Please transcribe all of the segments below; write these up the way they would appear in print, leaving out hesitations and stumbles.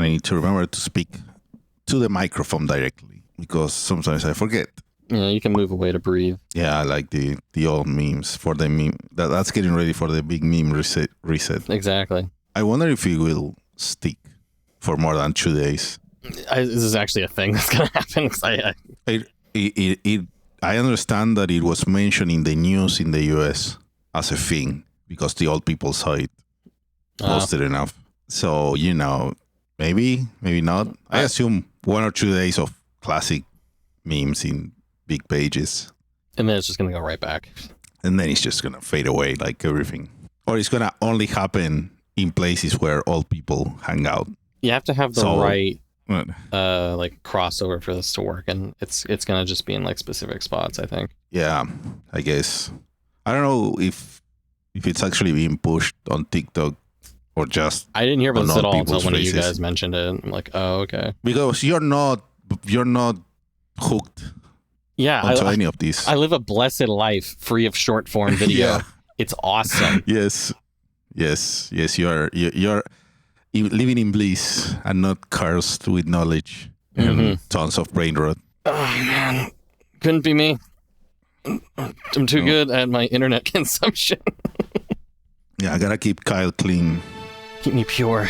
I need to remember to speak to the microphone directly because sometimes I forget. Yeah, you can move away to breathe. Yeah, I like the old memes for the meme. That's getting ready for the big meme reset. Exactly. I wonder if it will stick for more than 2 days. This is actually a thing that's going to happen. 'Cause I understand that it was mentioned in the news in the US as a thing because the old people saw it posted enough. So, maybe not. I assume 1 or 2 days of classic memes in big pages. And then it's just going to go right back. And then it's just going to fade away like everything. Or it's going to only happen in places where old people hang out. You have to have the right crossover for this to work, and it's going to just be in like specific spots, I think. Yeah, I guess. I don't know if it's actually being pushed on TikTok or just I didn't hear about this at all until one of you faces. guys mentioned it. I'm like, oh, okay. Because you're not hooked onto any of these. I live a blessed life free of short form video. Yeah. It's awesome. Yes, you're living in bliss and not cursed with knowledge and tons of brain rot. Oh man, couldn't be me. I'm too good at my internet consumption. Yeah, I gotta keep Kyle clean. Keep me pure.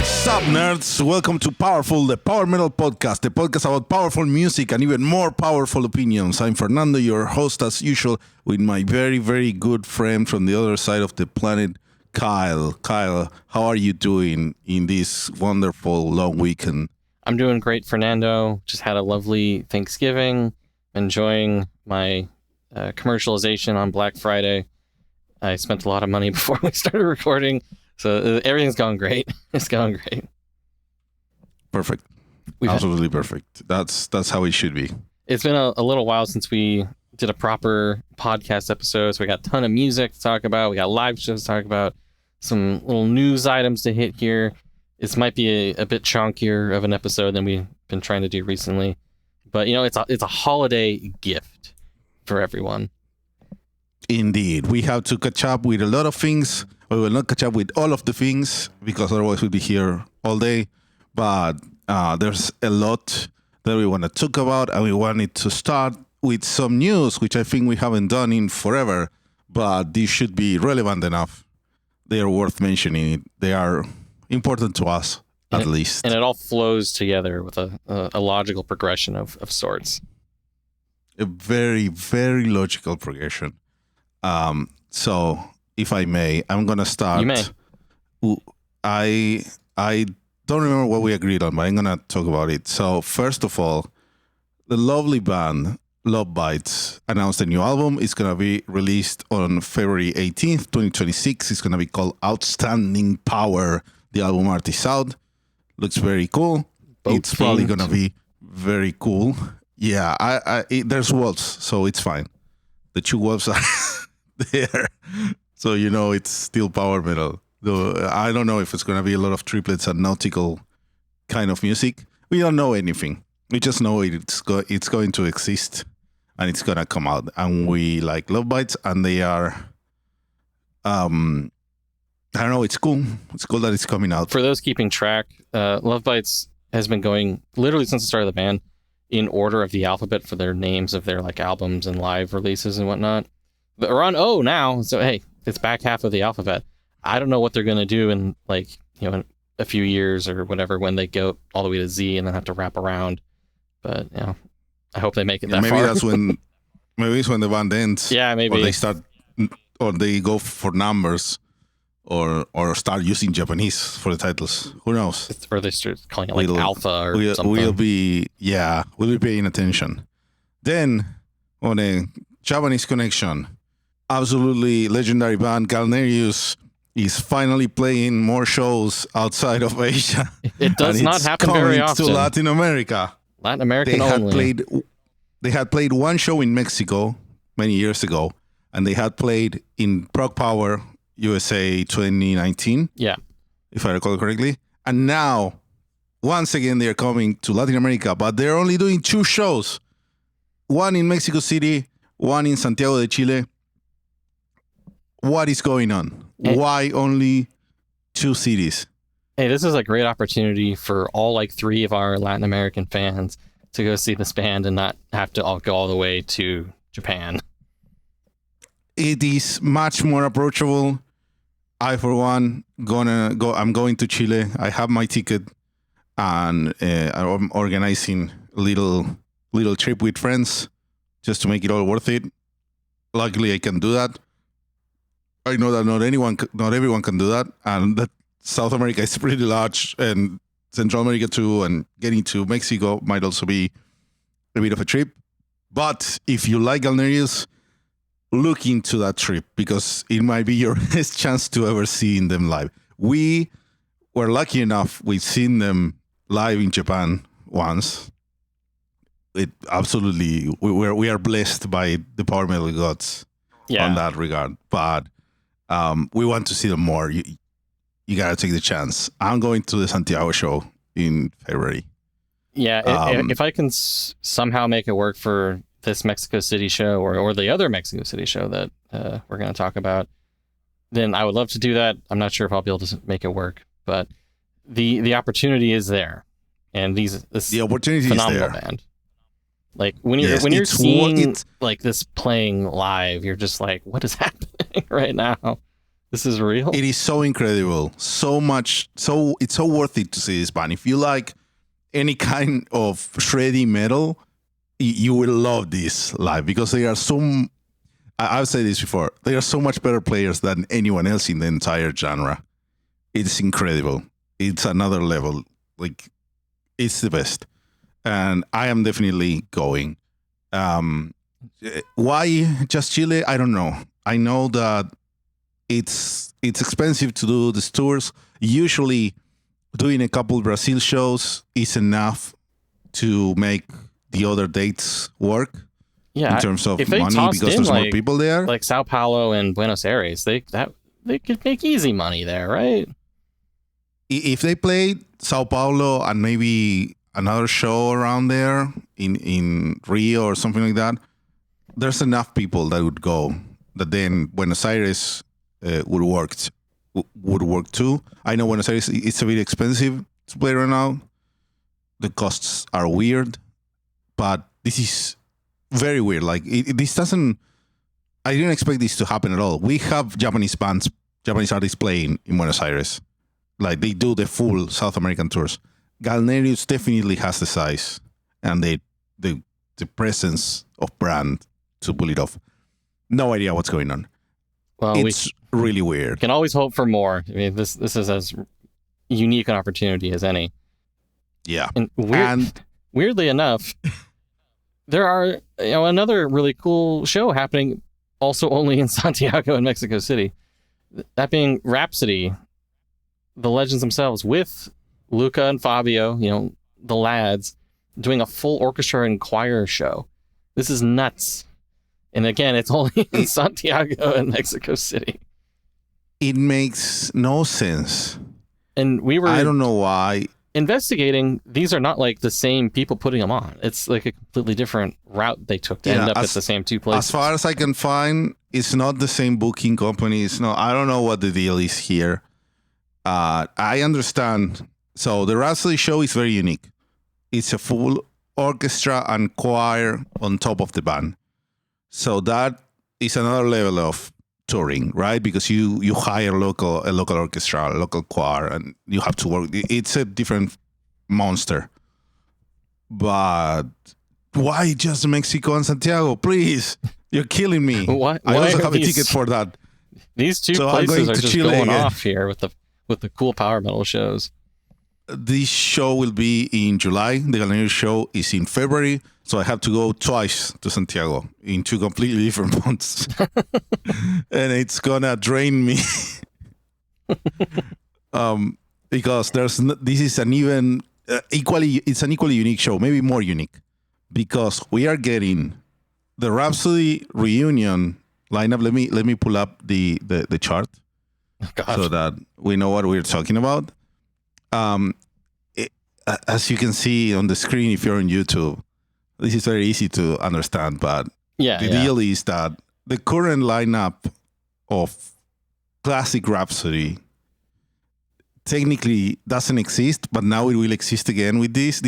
Sup Nerds, welcome to Powerful, the Power Metal Podcast, the podcast about powerful music and even more powerful opinions. I'm Fernando, your host as usual, with my very, very good friend from the other side of the planet, Kyle. Kyle, how are you doing in this wonderful long weekend? I'm doing great, Fernando. Just had a lovely Thanksgiving, enjoying my commercialization on Black Friday. I spent a lot of money before we started recording. So everything's going great. It's going great. Perfect. Absolutely perfect. That's how it should be. It's been a little while since we did a proper podcast episode. So we got a ton of music to talk about. We got live shows to talk about. Some little news items to hit here. This might be a bit chunkier of an episode than we've been trying to do recently. But, it's a holiday gift for everyone. Indeed. We have to catch up with a lot of things. We will not catch up with all of the things because otherwise we'll be here all day. But there's a lot that we want to talk about, and we wanted to start with some news, which I think we haven't done in forever, but these should be relevant enough. They are worth mentioning. They are important to us, at least. And it all flows together with a logical progression of sorts. A very, very logical progression. So, if I may, I'm going to start. You may. I don't remember what we agreed on, but I'm going to talk about it. So, first of all, the lovely band Lovebites announced a new album. It's going to be released on February 18th, 2026. It's going to be called Outstanding Power. The album art is out. Looks very cool. It's probably going to be very cool. Yeah, there's wolves, so it's fine. The two wolves are there. So, it's still power metal. Though I don't know if it's going to be a lot of triplets and nautical kind of music. We don't know anything. We just know it's going to exist and it's going to come out. And we like Lovebites, and they are, I don't know, it's cool. It's cool that it's coming out. For those keeping track, Lovebites has been going literally since the start of the band in order of the alphabet for their names of their like albums and live releases and whatnot. But we're on O now, so hey, it's back half of the alphabet. I don't know what they're going to do in in a few years or whatever when they go all the way to Z and then have to wrap around. But I hope they make it that maybe far. That's when maybe it's when the band ends. Yeah, maybe. Or they start, or they go for numbers, or start using Japanese for the titles. Who knows? Or they start calling it Alpha or something. We'll be paying attention. Then on a Japanese connection, absolutely legendary band Galneryus is finally playing more shows outside of Asia. It does not happen very often. To Latin America. Latin American only. They had played one show in Mexico many years ago, and they had played in Prog Power USA 2019. Yeah. If I recall correctly. And now once again, they're coming to Latin America, but they're only doing 2 shows. One in Mexico City, one in Santiago de Chile. What is going on? Why only 2 cities? Hey, this is a great opportunity for all 3 of our Latin American fans to go see this band and not have to all go all the way to Japan. It is much more approachable. I, for one, I'm going to Chile. I have my ticket, and I'm organizing a little trip with friends just to make it all worth it. Luckily, I can do that. I know that not everyone can do that, and that South America is pretty large, and Central America too, and getting to Mexico might also be a bit of a trip. But if you like Galneryus, look into that trip, because it might be your best chance to ever see them live. We were lucky enough, we've seen them live in Japan once. We are blessed by the power metal gods on that regard. But we want to see them more. You gotta take the chance. I'm going to the Santiago show in February. Yeah, if I can somehow make it work for this Mexico City show or the other Mexico City show that we're going to talk about, then I would love to do that. I'm not sure if I'll be able to make it work, but the opportunity is there, and the opportunity phenomenal is there. Band. When you're seeing this playing live, you're just like, what is happening right now? This is real. It is so incredible, so much, so it's so worth it to see this band. If you like any kind of shreddy metal, you will love this live, because they are so. I've said this before. They are so much better players than anyone else in the entire genre. It's incredible. It's another level. It's the best, and I am definitely going. Why just Chile? I don't know. I know that it's expensive to do these tours. Usually, doing a couple Brazil shows is enough to make the other dates work. Yeah, in terms of money, because there's more people there. Like Sao Paulo and Buenos Aires, they could make easy money there, right? If they played Sao Paulo and maybe another show around there in Rio or something like that, there's enough people that would go. That then Buenos Aires would work too. I know Buenos Aires, it's a bit expensive to play right now. The costs are weird, but this is very weird. This doesn't. I didn't expect this to happen at all. We have Japanese artists playing in Buenos Aires. They do the full South American tours. Galneryus definitely has the size and the presence of brand to pull it off. No idea what's going on. Well, it's really weird. Can always hope for more. I mean, this is as unique an opportunity as any. Yeah, and weirdly enough, there are another really cool show happening also only in Santiago and Mexico City. That being Rhapsody, the legends themselves, with Luca and Fabio, the lads, doing a full orchestra and choir show. This is nuts. And again, it's only in Santiago and Mexico City. It makes no sense. And I don't know why. Investigating, these are not the same people putting them on. It's a completely different route they took to end up at the same 2 places. As far as I can find, it's not the same booking company. I don't know what the deal is here. I understand. So the Rhapsody show is very unique. It's a full orchestra and choir on top of the band. So that is another level of touring, right? Because you hire a local orchestra, a local choir, and you have to work. It's a different monster. But why just Mexico and Santiago? Please, you're killing me. Why I also have a ticket for that. These 2 places are just Chile going off here with the cool power metal shows. This show will be in July. The Galneryus show is in February. So I have to go twice to Santiago in 2 completely different months. And it's going to drain me. Because this is an even it's an equally unique show, maybe more unique. Because we are getting the Rhapsody reunion lineup. Let me pull up the chart so that we know what we're talking about. as you can see on the screen, if you're on YouTube, this is very easy to understand. But the deal is that the current lineup of classic Rhapsody technically doesn't exist, but now it will exist again with this.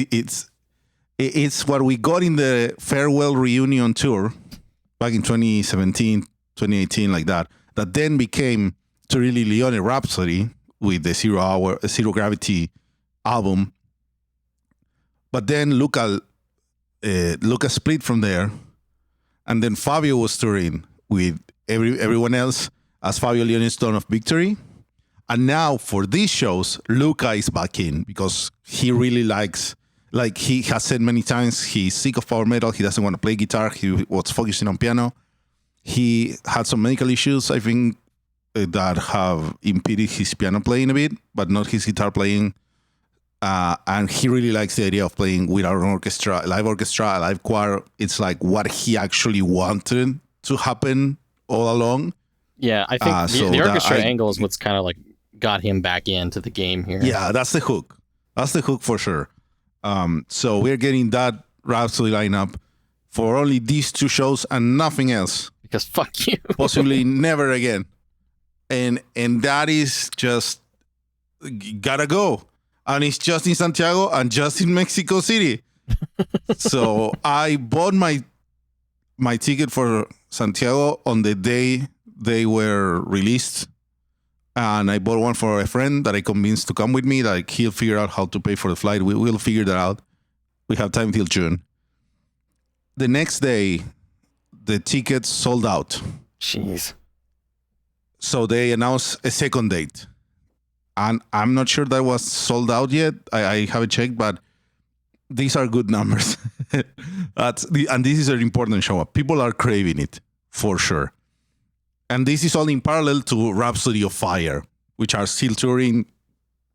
It's what we got in the farewell reunion tour back in 2017, 2018, like that then became Turili Leone Rhapsody with the Zero Gravity album. But then Luca split from there, and then Fabio was touring with everyone else as Fabio Leone's Dawn of Victory. And now for these shows, Luca is back in because he really likes, like he has said many times, he's sick of power metal. He doesn't want to play guitar. He was focusing on piano. He had some medical issues, I think, that have impeded his piano playing a bit, but not his guitar playing. And he really likes the idea of playing without an orchestra, a live choir. It's like what he actually wanted to happen all along. Yeah, I think the orchestra angle is what's kind of like got him back into the game here. Yeah, that's the hook. That's the hook for sure. So we're getting that Rhapsody lineup for only these two shows and nothing else. Because fuck you. Possibly never again. And that is just gotta go. And it's just in Santiago and just in Mexico City. So I bought my ticket for Santiago on the day they were released. And I bought one for a friend that I convinced to come with me. Like, he'll figure out how to pay for the flight. We'll figure that out. We have time till June. The next day, the tickets sold out. Jeez. So they announced a second date. And I'm not sure that was sold out yet. I haven't checked, but these are good numbers. And this is an important show up. People are craving it, for sure. And this is all in parallel to Rhapsody of Fire, which are still touring.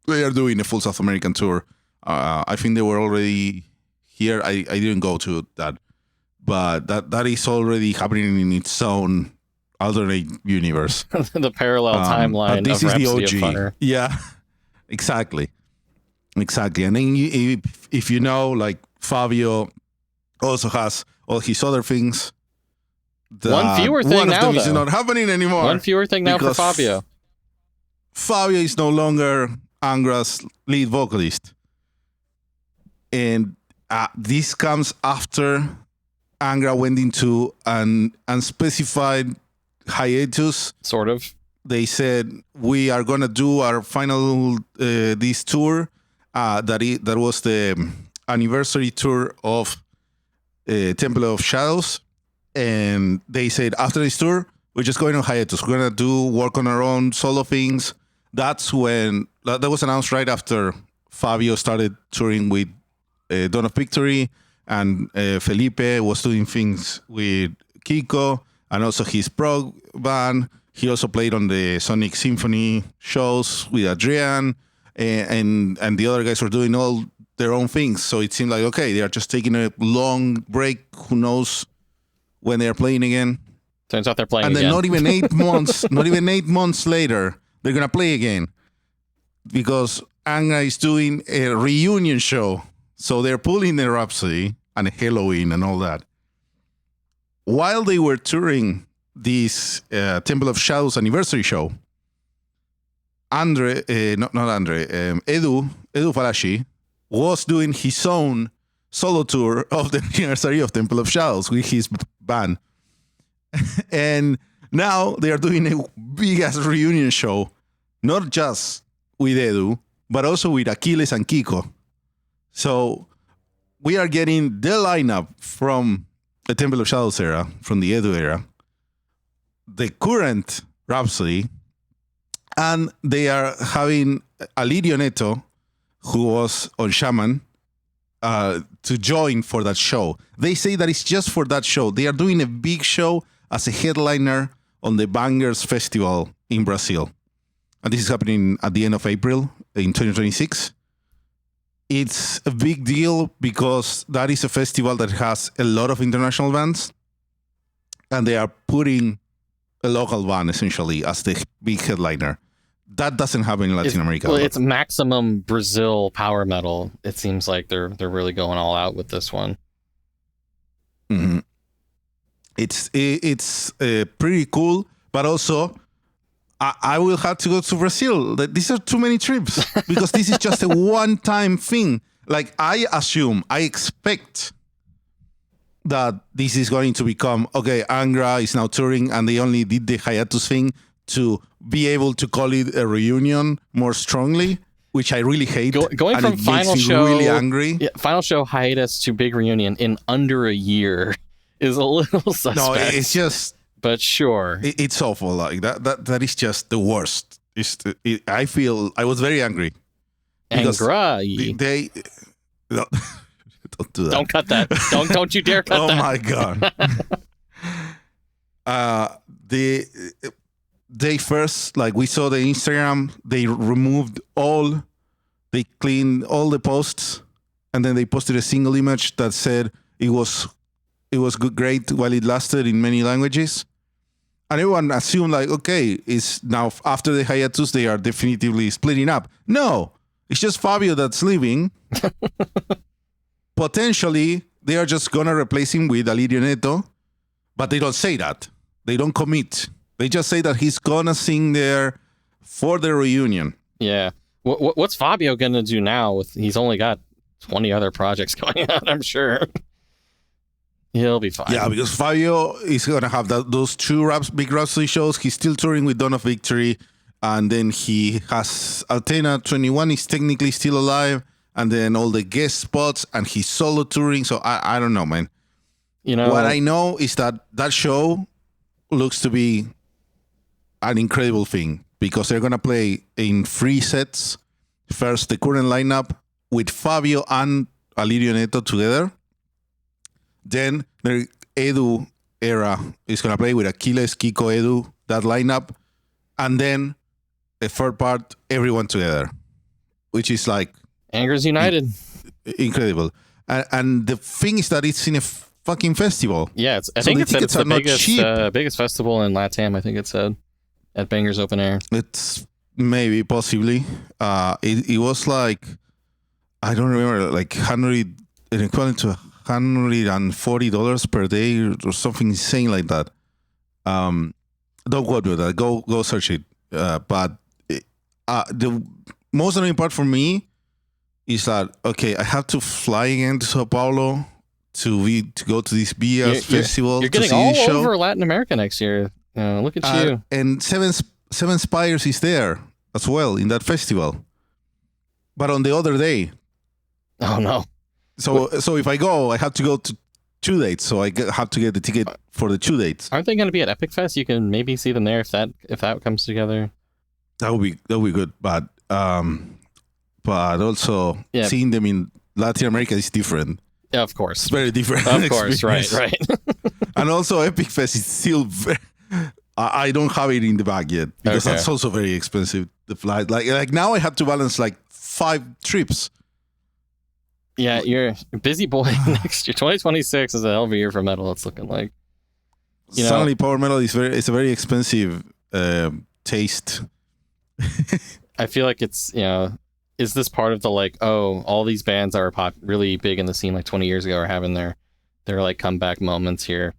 They are doing a full South American tour. I think they were already here. I didn't go to that. But that is already happening in its own alternate universe. The parallel timeline this of is Rhapsody the OG. of Fire. Yeah, exactly. And then if you know, like, Fabio also has all his other things. One fewer thing one now, of them though. is not happening anymore. One fewer thing now for because Fabio. Fabio is no longer Angra's lead vocalist. And this comes after Angra went into an unspecified hiatus. Sort of. They said, we are going to do our final, this tour. That was the anniversary tour of Temple of Shadows. And they said, after this tour, we're just going on hiatus. We're going to work on our own solo things. That's when, that was announced right after Fabio started touring with Dawn of Victory, and Felipe was doing things with Kiko, and also his prog band. He also played on the Sonic Symphony shows with Adrian, and the other guys were doing all their own things. So it seemed like, okay, they are just taking a long break. Who knows when they are playing again? Turns out they're playing again. And then not even 8 months, not even 8 months later, they're gonna play again because Angra is doing a reunion show. So they're pulling the Rhapsody and Halloween and all that. While they were touring this Temple of Shadows anniversary show, Edu Falashi was doing his own solo tour of the anniversary of Temple of Shadows with his band. And now they are doing a big-ass reunion show, not just with Edu, but also with Aquiles and Kiko. So we are getting the lineup from the Temple of Shadows era, from the Edu era, the current Rhapsody, and they are having Alirio Neto, who was on Shaman, to join for that show. They say that it's just for that show. They are doing a big show as a headliner on the Bangers Festival in Brazil. And this is happening at the end of April in 2026. It's a big deal because that is a festival that has a lot of international bands, and they are putting a local band essentially as the big headliner. that doesn't happen in Latin America. Well, it's maximum Brazil power metal. It seems like they're really going all out with this one. Mm-hmm. It's pretty cool, but also I will have to go to Brazil. These are too many trips because this is just a one-time thing. Like I expect that this is going to become, okay, Angra is now touring and they only did the hiatus thing to be able to call it a reunion more strongly, which I really hate. Going and from it final makes me show, really angry. Yeah, final show hiatus to big reunion in under a year is a little suspect. No, it's just... But sure. It's awful. Like that is just the worst. I feel I was very angry. Angra. They no, don't do that. Don't cut that. Don't you dare cut that. Oh my god. They first, like we saw the Instagram, they cleaned all the posts, and then they posted a single image that said it was good, great while it lasted in many languages. And everyone assumed like, okay, it's now after the hiatus, they are definitively splitting up. No, it's just Fabio that's leaving. Potentially, they are just going to replace him with Alirio Neto, but they don't say that. They don't commit. They just say that he's going to sing there for the reunion. Yeah. What's Fabio going to do now? He's only got 20 other projects going on, I'm sure. He'll be fine. Yeah, because Fabio is going to have those two big Rhapsody shows. He's still touring with Dawn of Victory. And then he has Athena 21 is technically still alive. And then all the guest spots and he's solo touring. So I don't know, man. You know, what I know is that show looks to be an incredible thing because they're going to play in 3 sets. First, the current lineup with Fabio and Alirio Neto together. Then the Edu era is going to play with Aquiles, Kiko, Edu, that lineup. And then the third part, everyone together, which is like... Angra's United. Incredible. And the thing is that it's in a fucking festival. Yeah, I think it's the biggest festival in Latam, I think it said, at Bangers Open Air. It's maybe, possibly. It was like, I don't remember, like equivalent to $140 per day or something insane like that. Don't quote me on that. Go search it. But the most annoying part for me is that, okay, I have to fly again to Sao Paulo to go to this BS festival. You're getting all over Latin America next year. Look at you. And Seven Spires is there as well in that festival. But on the other day. Oh, no. So if I go, I have to go to 2 dates. So I have to get the ticket for the 2 dates. Aren't they going to be at Epic Fest? You can maybe see them there if that comes together. That would be good. But also seeing them in Latin America is different. Yeah, of course. It's very different. Of course, right. And also Epic Fest is still I don't have it in the bag yet because that's also very expensive. The flight, like now I have to balance like 5 trips. Yeah, you're a busy boy next year. 2026 is a hell of a year for metal. It's looking like. Suddenly, power metal is it's a very expensive taste. I feel like it's is this part of the all these bands that were really big in the scene like 20 years ago are having their like comeback moments here.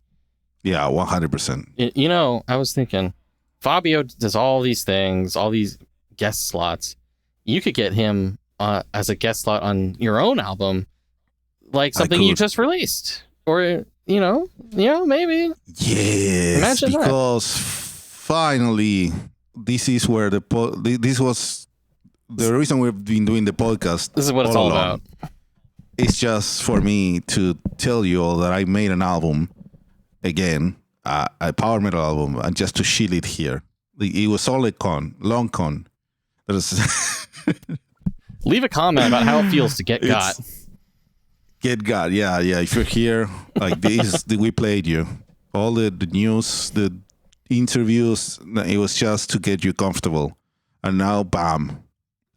Yeah, 100%. I was thinking, Fabio does all these things, all these guest slots. You could get him as a guest slot on your own album, like something you just released, or maybe. Yes, imagine because finally, this is where this was the reason we've been doing the podcast. This is what it's all about. It's just for me to tell you all that I made an album again, a power metal album, and just to shield it here. It was all a long con. Leave a comment about how it feels to get got. Get got, yeah. If you're here, like this, we played you. All the news, the interviews, it was just to get you comfortable. And now, bam,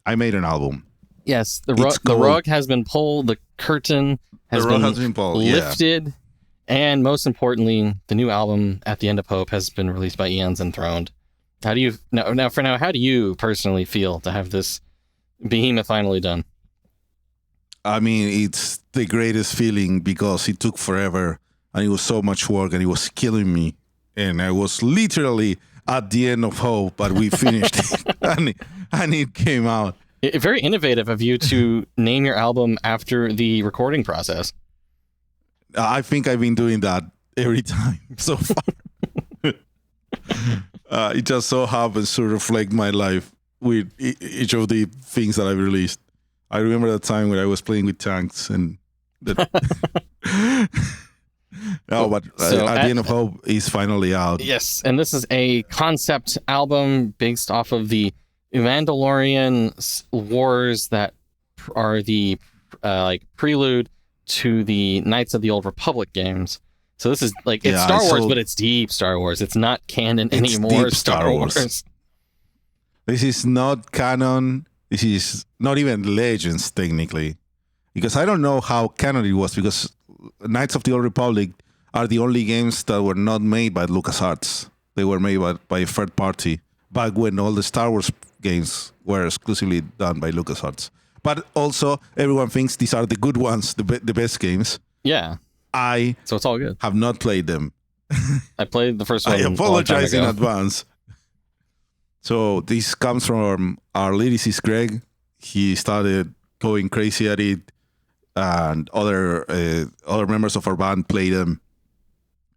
I made an album. Yes, the rug has been pulled, the curtain has been lifted, and most importantly, the new album, At the End of Hope, has been released by Eons Enthroned. How do you now? How do you personally feel to have this behemoth finally done? I mean, it's the greatest feeling because it took forever and it was so much work and it was killing me. And I was literally at the end of hope, but we finished it and it came out. Very innovative of you to name your album after the recording process. I think I've been doing that every time so far. It just so happens to reflect my life with each of the things that I've released. I remember that time when I was playing with tanks and at the end of hope is finally out. Yes, and this is a concept album based off of the Mandalorian wars that are the prelude to the Knights of the Old Republic games. So this is it's Star Wars, but it's deep Star Wars. It's not canon anymore. Star Wars. This is not canon. This is not even Legends, technically. Because I don't know how canon it was, because Knights of the Old Republic are the only games that were not made by LucasArts. They were made by a third party, back when all the Star Wars games were exclusively done by LucasArts. But also, everyone thinks these are the good ones, the best games. Yeah. So it's all good. Have not played them. I played the first one. I apologize in advance. So this comes from our lyricist Greg. He started going crazy at it, and other members of our band played them.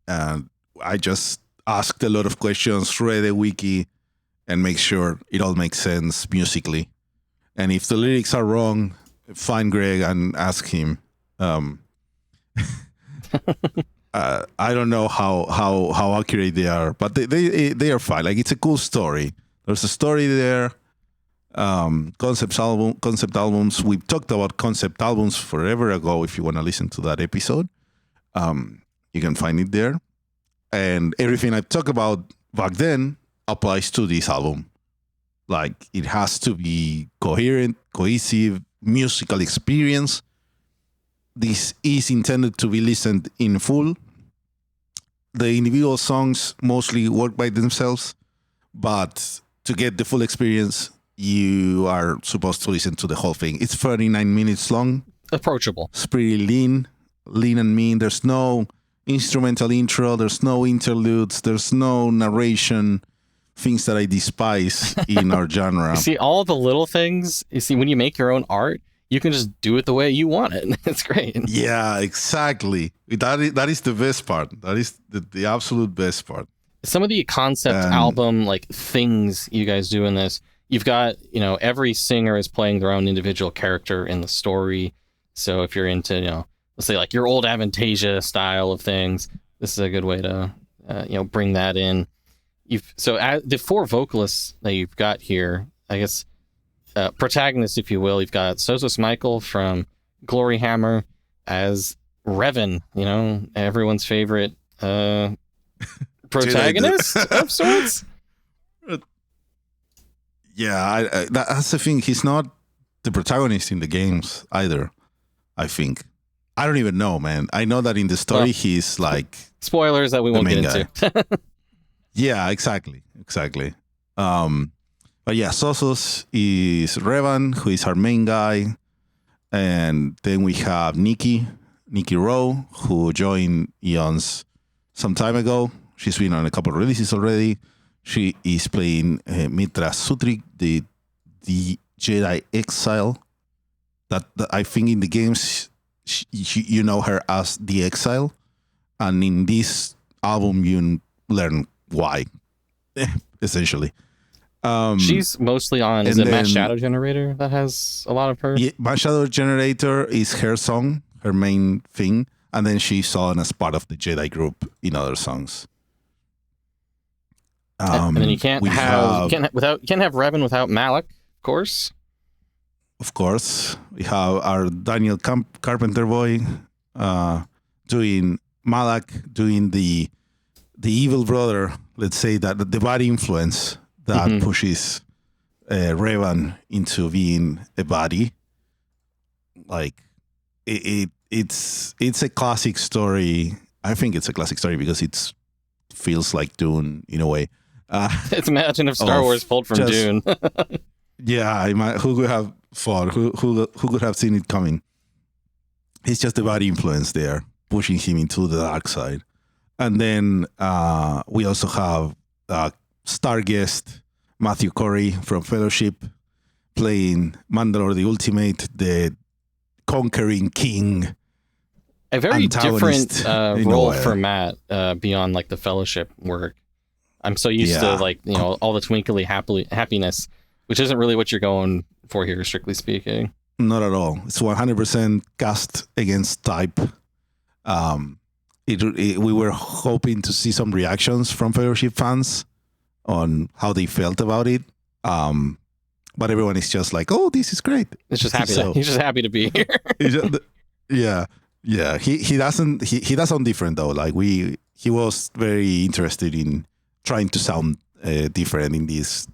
And I just asked a lot of questions, read a wiki, and make sure it all makes sense musically. And if the lyrics are wrong, find Greg and ask him. I don't know how accurate they are, but they are fine. Like, it's a cool story. There's a story there. Concept albums. We talked about concept albums forever ago. If you want to listen to that episode, you can find it there. And everything I talked about back then applies to this album. Like, it has to be coherent, cohesive, musical experience. This is intended to be listened in full. The individual songs mostly work by themselves, but to get the full experience, you are supposed to listen to the whole thing. It's 39 minutes long. Approachable. It's pretty lean and mean. There's no instrumental intro. There's no interludes. There's no narration. Things that I despise in our genre. You see, all the little things, when you make your own art, you can just do it the way you want it. It's great. Yeah, exactly. That is the best part. That is the absolute best part. Some of the concept album things you guys do in this, you've got, every singer is playing their own individual character in the story. So if you're into, let's say your old Avantasia style of things, this is a good way to, bring that in. The four vocalists that you've got here, I guess, protagonists, if you will, you've got Sosos Michael from Gloryhammer as Revan, everyone's favorite protagonist of sorts. Yeah, that's the thing. He's not the protagonist in the games either, I think. I don't even know, man. I know that in the story he's spoilers that we won't get into. Yeah, exactly. But yeah, Sosos is Revan, who is our main guy. And then we have Nikki Rowe, who joined Eons some time ago. She's been on a couple of releases already. She is playing Mitra Sutrik, the Jedi Exile. That I think in the games, you know her as the Exile. And in this album, you learn why, essentially. She's mostly on, is it Mass Shadow Generator that has a lot of her? Yeah, Mass Shadow Generator is her song, her main thing. And then she's on as part of the Jedi group in other songs. And then you can't have Revan without Malak, of course. Of course, we have our Daniel Carpenter boy doing Malak, doing the evil brother. Let's say that the bad influence that pushes Revan into being a body. It's a classic story. I think it's a classic story because it feels like Dune in a way. It's imagine if Star Wars pulled from Dune. Yeah, who could have thought? Who could have seen it coming? He's just a bad influence there, pushing him into the dark side. And then we also have star guest Matthew Corey from Fellowship playing Mandalore the Ultimate, the conquering king. A very different role for Matt beyond like the Fellowship work. I'm so used to like, you know, all the twinkly happiness, which isn't really what you're going for here, strictly speaking. Not at all. It's 100% cast against type. We were hoping to see some reactions from Fellowship fans on how they felt about it. But everyone is just like, "Oh, this is great." It's just happy. He's just happy to be here. Yeah. He doesn't. He does sound different though. Like he was very interested in trying to sound different in this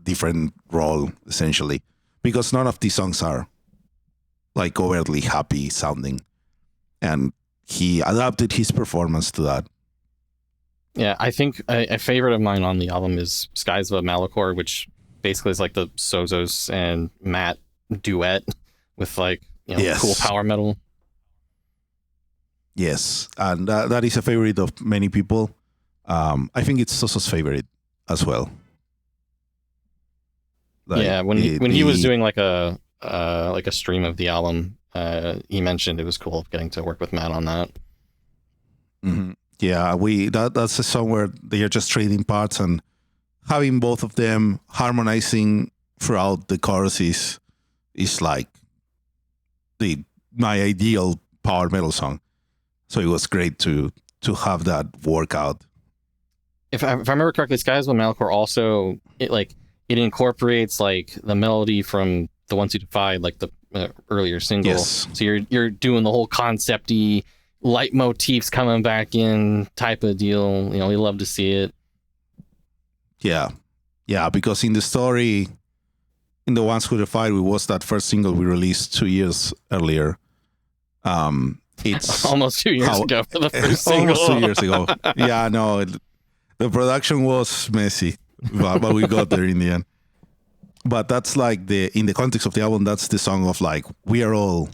different role, essentially, because none of these songs are like overtly happy sounding, and he adapted his performance to that. Yeah, I think a favorite of mine on the album is Skies of Malachor, which basically is like the Sozos and Matt duet with like, you know, cool power metal. Yes, and that is a favorite of many people. I think it's Soso's favorite as well. Like, when he was doing like a stream of the album, he mentioned it was cool getting to work with Matt on that. Mm-hmm. Yeah, that's a song where they are just trading parts, and having both of them harmonizing throughout the choruses is like my ideal power metal song. So it was great to have that work out. If I remember correctly, Skies of Malachor also it incorporates like the melody from the Once You Defied, like the earlier single. Yes. So you're doing the whole concept-y leitmotifs coming back in type of deal. You know, we love to see it. Yeah, because in the story, in the Once Who Defied, which was that first single we released 2 years earlier. It's almost 2 years ago for the first single. Almost 2 years ago. Yeah, no, the production was messy, but we got there in the end. But that's like in the context of the album, that's the song of like, we are all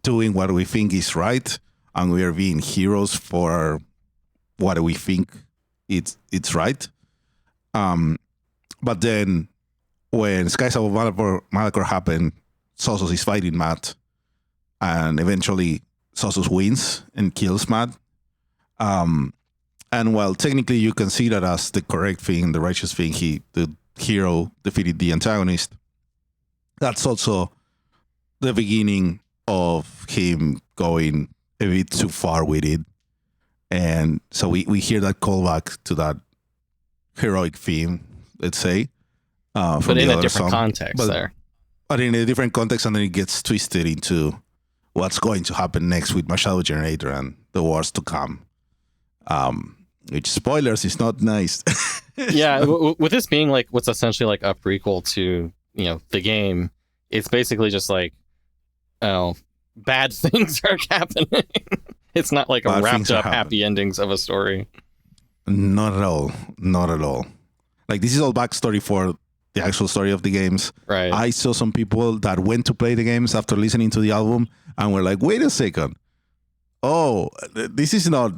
doing what we think is right, and we are being heroes for what we think it's right. But then when Skies of Malachor happened, Sosos is fighting Matt, and eventually Sosos wins and kills Matt. And while technically you can see that as the correct thing, the righteous thing, the hero defeated the antagonist, that's also the beginning of him going a bit too far with it. And so we hear that callback to that heroic theme, let's say. But in a different context there. But in a different context, and then it gets twisted into what's going to happen next with my Shadow Generator and the wars to come. Which, spoilers, is not nice. Yeah, with this being like what's essentially like a prequel to, you know, the game, it's basically just like, bad things are happening. It's not like a wrapped up happy endings of a story. Not at all. Not at all. Like, this is all backstory for the actual story of the games. Right. I saw some people that went to play the games after listening to the album and were like, wait a second. Oh, this is not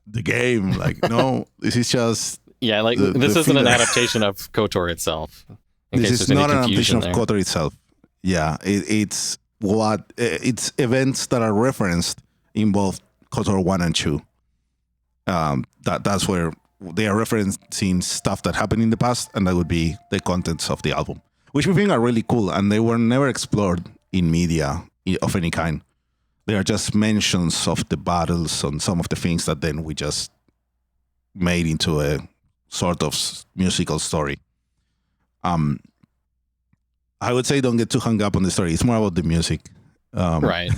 the game. Like, no, this is just... Yeah, like, this isn't an adaptation of KOTOR itself. This is not an adaptation of KOTOR itself. Yeah, it's events that are referenced in both KOTOR 1 and 2. That's where they are referencing stuff that happened in the past, and that would be the contents of the album, which we think are really cool, and they were never explored in media of any kind. They are just mentions of the battles and some of the things that then we just made into a sort of musical story. I would say don't get too hung up on the story. It's more about the music. Right.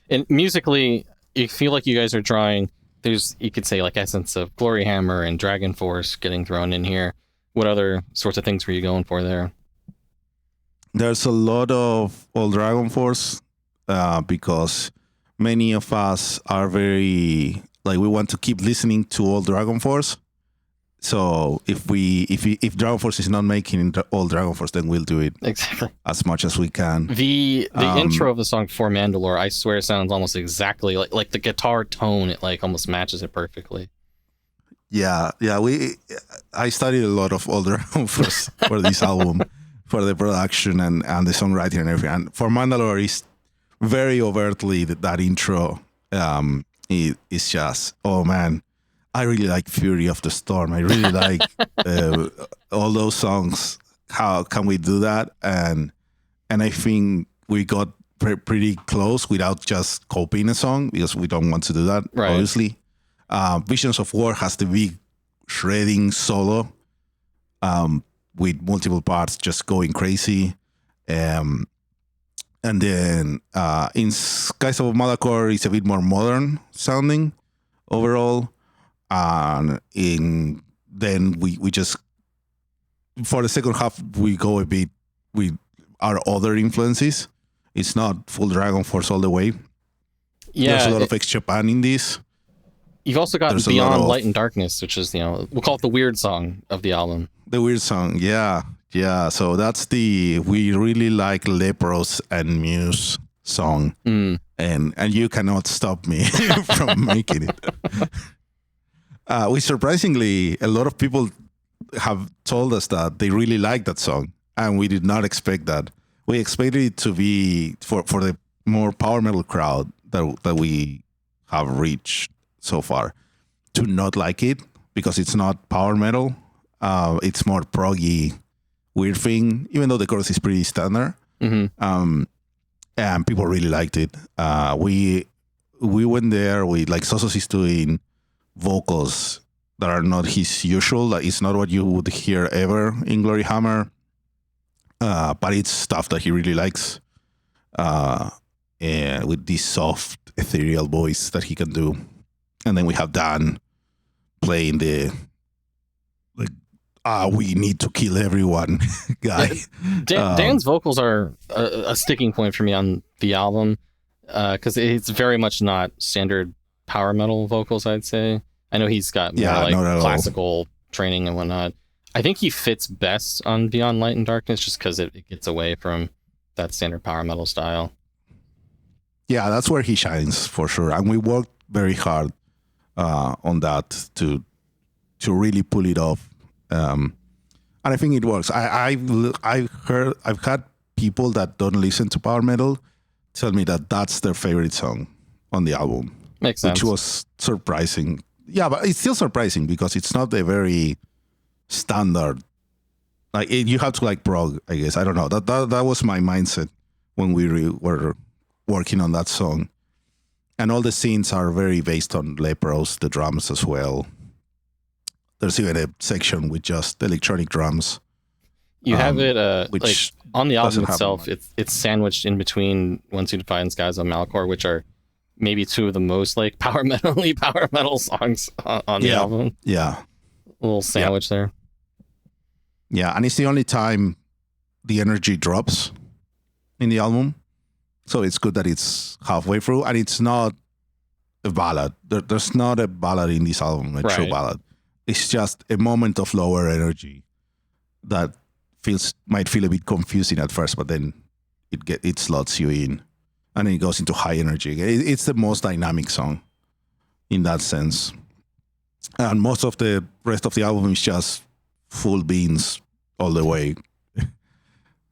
And musically, you feel like you guys are drawing, you could say like essence of Gloryhammer and Dragon Force getting thrown in here. What other sorts of things were you going for there? There's a lot of old Dragon Force because many of us are very, like, we want to keep listening to old Dragon Force. So if Dragon Force is not making all Dragon Force, then we'll do it Exactly. as much as we can. The intro of the song For Mandalore, I swear, sounds almost exactly like the guitar tone. It like almost matches it perfectly. Yeah. I studied a lot of old Dragon Force for this album, for the production and the songwriting and everything. And For Mandalore is very overtly that intro. It's just, oh man. I really like Fury of the Storm. I really like all those songs. How can we do that? And I think we got pretty close without just copying a song, because we don't want to do that, right. Obviously. Visions of War has the big shredding solo with multiple parts just going crazy. And then in Skies of Malachor, it's a bit more modern sounding overall. And then we just, for the second half, we go a bit with our other influences. It's not full Dragon Force all the way. Yeah, there's a lot of ex-Japan in this. You've also got Beyond Light and Darkness, which is, we'll call it the weird song of the album. The weird song, yeah. So that's we really like Lepros and Muse song, and you cannot stop me from making it. We surprisingly, a lot of people have told us that they really like that song, and we did not expect that. We expected it to be for the more power metal crowd that we have reached so far to not like it, because it's not power metal. It's more proggy, weird thing, even though the chorus is pretty standard. And people really liked it. We went there with, like, Sosos is doing vocals that are not his usual. Like, it's not what you would hear ever in Gloryhammer, but it's stuff that he really likes, and with this soft ethereal voice that he can do. And then we have Dan playing the we need to kill everyone guy. Dan's vocals are a sticking point for me on the album, because it's very much not standard power metal vocals, I'd say. I know he's got more classical training and whatnot. I think he fits best on Beyond Light and Darkness, just because it gets away from that standard power metal style. Yeah, that's where he shines for sure. And we worked very hard on that to really pull it off. And I think it works. I've had people that don't listen to power metal tell me that that's their favorite song on the album. Makes sense. Which was surprising. Yeah, but it's still surprising because it's not a very standard. Like, you have to like prog, I guess. I don't know. That was my mindset when we were working on that song. And all the scenes are very based on Lepros, the drums as well. There's even a section with just electronic drums. You have it, which like, on the album itself, it's sandwiched in between Once You Defy and Skies of Malachor, which are maybe two of the most, like, power metal songs on the album. Yeah. A little sandwich there. Yeah, and it's the only time the energy drops in the album. So it's good that it's halfway through, and it's not a ballad. There's not a ballad in this album, a true ballad. It's just a moment of lower energy that might feel a bit confusing at first, but then it slots you in, and then it goes into high energy. It's the most dynamic song in that sense. And most of the rest of the album is just full beans all the way.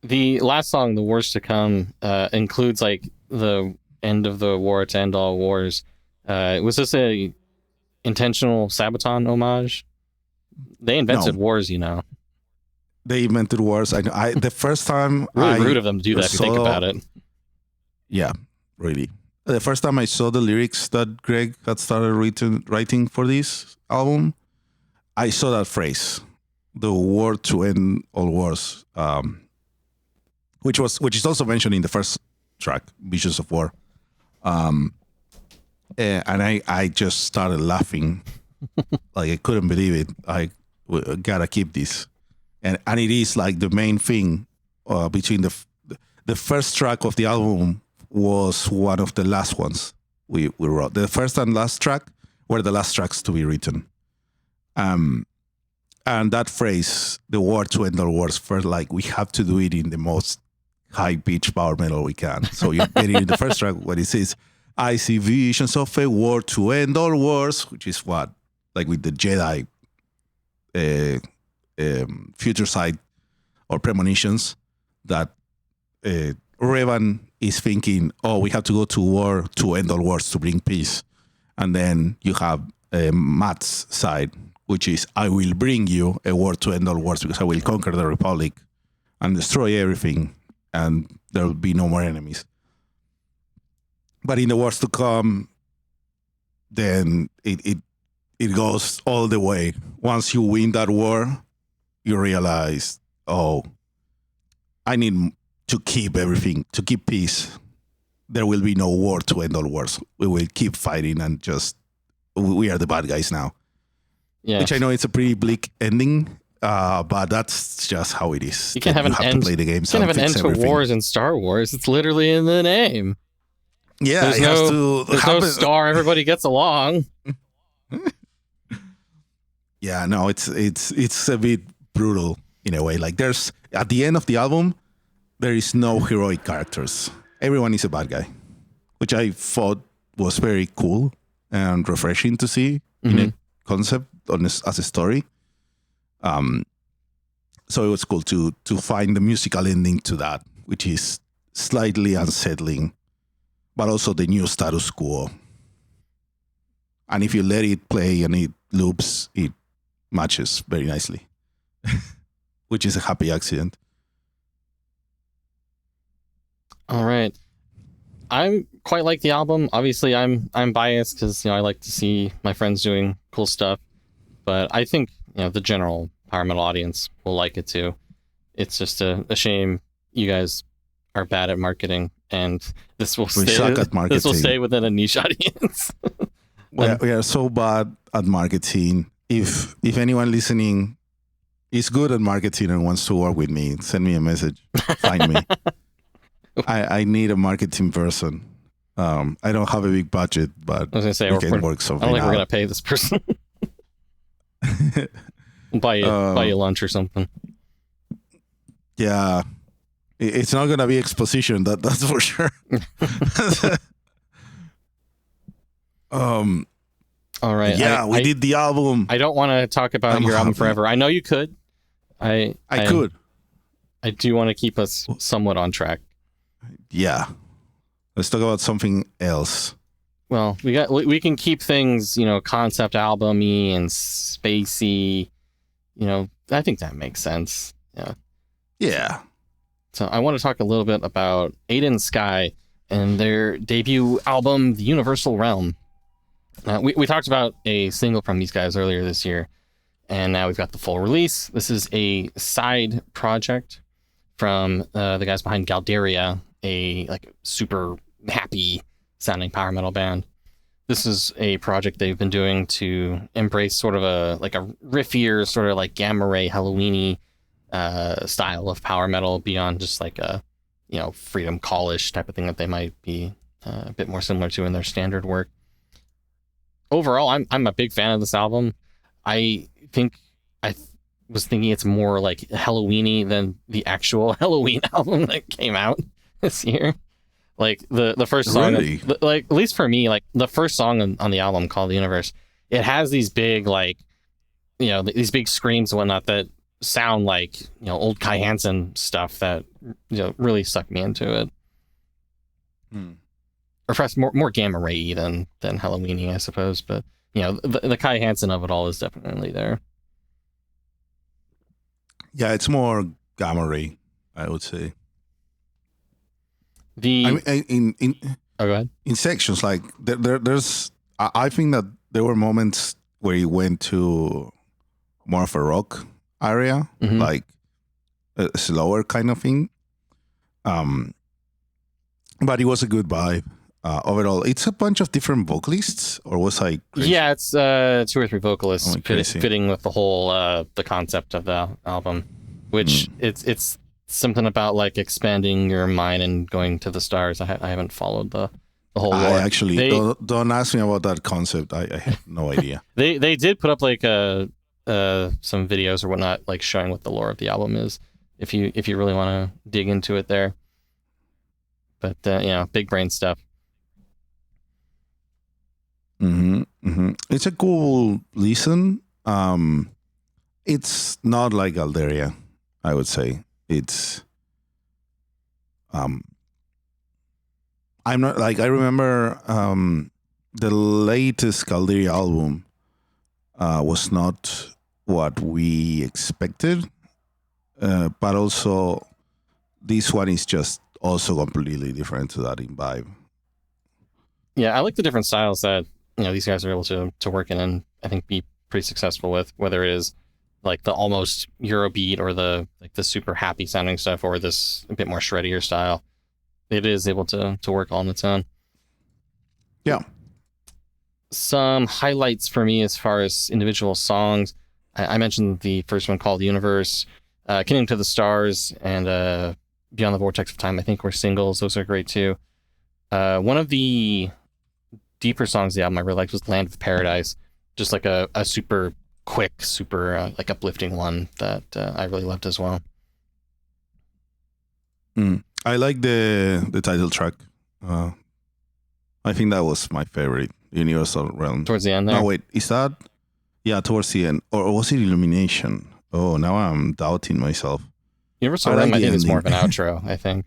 The last song, The Wars to Come, includes, like, the end of the war to end all wars. Was this a intentional Sabaton homage? They invented wars, They invented wars. I the first time really rude of them to do that if you think about it. Yeah, really. The first time I saw the lyrics that Greg had started writing for this album, I saw that phrase, the war to end all wars, which is also mentioned in the first track, Visions of War. And I just started laughing. Like, I couldn't believe it. We gotta keep this. And it is like the main thing between the first track of the album was one of the last ones we wrote. The first and last track were the last tracks to be written. And And that phrase, the war to end all wars, felt like we have to do it in the most high-pitched power metal we can. So you get it in the first track when it says, I see visions of a war to end all wars, which is what, like with the Jedi future sight or premonitions, that Revan is thinking, oh, we have to go to war to end all wars to bring peace. And then you have Matt's side, which is, I will bring you a war to end all wars because I will conquer the Republic and destroy everything, and there will be no more enemies. But in the wars to come, then it goes all the way. Once you win that war, you realize, oh, I need to keep everything, to keep peace. There will be no war to end all wars. We will keep fighting and just, we are the bad guys now. Yeah. Which I know it's a pretty bleak ending, but that's just how it is. You can't have an end. You can't have an end to wars in Star Wars. It's literally in the name. Yeah, there's no star. Everybody gets along. Yeah, no, it's a bit brutal in a way. Like there's at the end of the album, there is no heroic characters. Everyone is a bad guy, which I thought was very cool and refreshing to see in a concept as a story. So it was cool to find the musical ending to that, which is slightly unsettling, but also the new status quo. And if you let it play and it loops, it matches very nicely, which is a happy accident. All right. I'm quite like the album. Obviously, I'm biased because I like to see my friends doing cool stuff, but I think the general power metal audience will like it too. It's just a shame you guys are bad at marketing, and this will stay within a niche audience. We are so bad at marketing. If anyone listening is good at marketing and wants to work with me, send me a message. Find me. I need a marketing person. I don't have a big budget, but I was gonna say, we can work something I don't think out. we're gonna pay this person. buy you lunch or something. Yeah, it's not gonna be exposition. That's for sure. All right. Yeah, we did the album. I don't want to talk about your album forever. I know you could. I could. I do want to keep us somewhat on track. Yeah. Let's talk about something else. Well, we can keep things, concept album-y and spacey. I think that makes sense. Yeah. Yeah. So I want to talk a little bit about Aedan Sky and their debut album, The Universal Realm. We talked about a single from these guys earlier this year, and now we've got the full release. This is a side project from the guys behind Galneryus, a super happy sounding power metal band. This is a project they've been doing to embrace sort of a riffier, sort of like gamma ray Halloween-y style of power metal beyond just like a freedom call-ish type of thing that they might be a bit more similar to in their standard work. Overall, I'm a big fan of this album. I think was thinking it's more like Halloween-y than the actual Halloween album that came out this year. Like the first song, really? At least for me, the first song on the album called The Universe, it has these big these big screams and whatnot that sound like old Kai Hansen stuff that really sucked me into it. Or perhaps more gamma ray than Halloween-y, I suppose. But the Kai Hansen of it all is definitely there. Yeah, it's more gamma ray, I would say. Go ahead. In sections, like there's, I think that there were moments where he went to more of a rock area, like a slower kind of thing. But it was a good vibe. Overall, it's a bunch of different vocalists, or was I crazy? Yeah, it's 2 or 3 vocalists fitting with the whole the concept of the album, which it's something about expanding your mind and going to the stars. I haven't followed the whole lore. I actually don't ask me about that concept. I have no idea. They did put up a some videos or whatnot, like showing what the lore of the album is, if you really want to dig into it there. But big brain stuff. It's a cool listen. It's not like Alderia, I would say. It's I'm not like, I remember the latest Calderia album was not what we expected, but also this one is just also completely different to that in vibe. Yeah, I like the different styles that these guys are able to work in and I think be pretty successful with, whether it is like the almost Eurobeat or the super happy sounding stuff, or this a bit more shreddier style. It is able to work all on its own. Yeah. Some highlights for me as far as individual songs. I mentioned the first one called Universe, Kingdom to the Stars, and Beyond the Vortex of Time, I think, were singles. Those are great too. One of the deeper songs of the album I really liked was Land of Paradise. Just like a super quick, super like uplifting one that I really loved as well. I like the title track. I think that was my favorite, Universal Realm. Towards the end there? No, wait, is that? Yeah, towards the end. Or was it Illumination? Oh, now I'm doubting myself. Universal Realm, I think, is more of an outro, I think.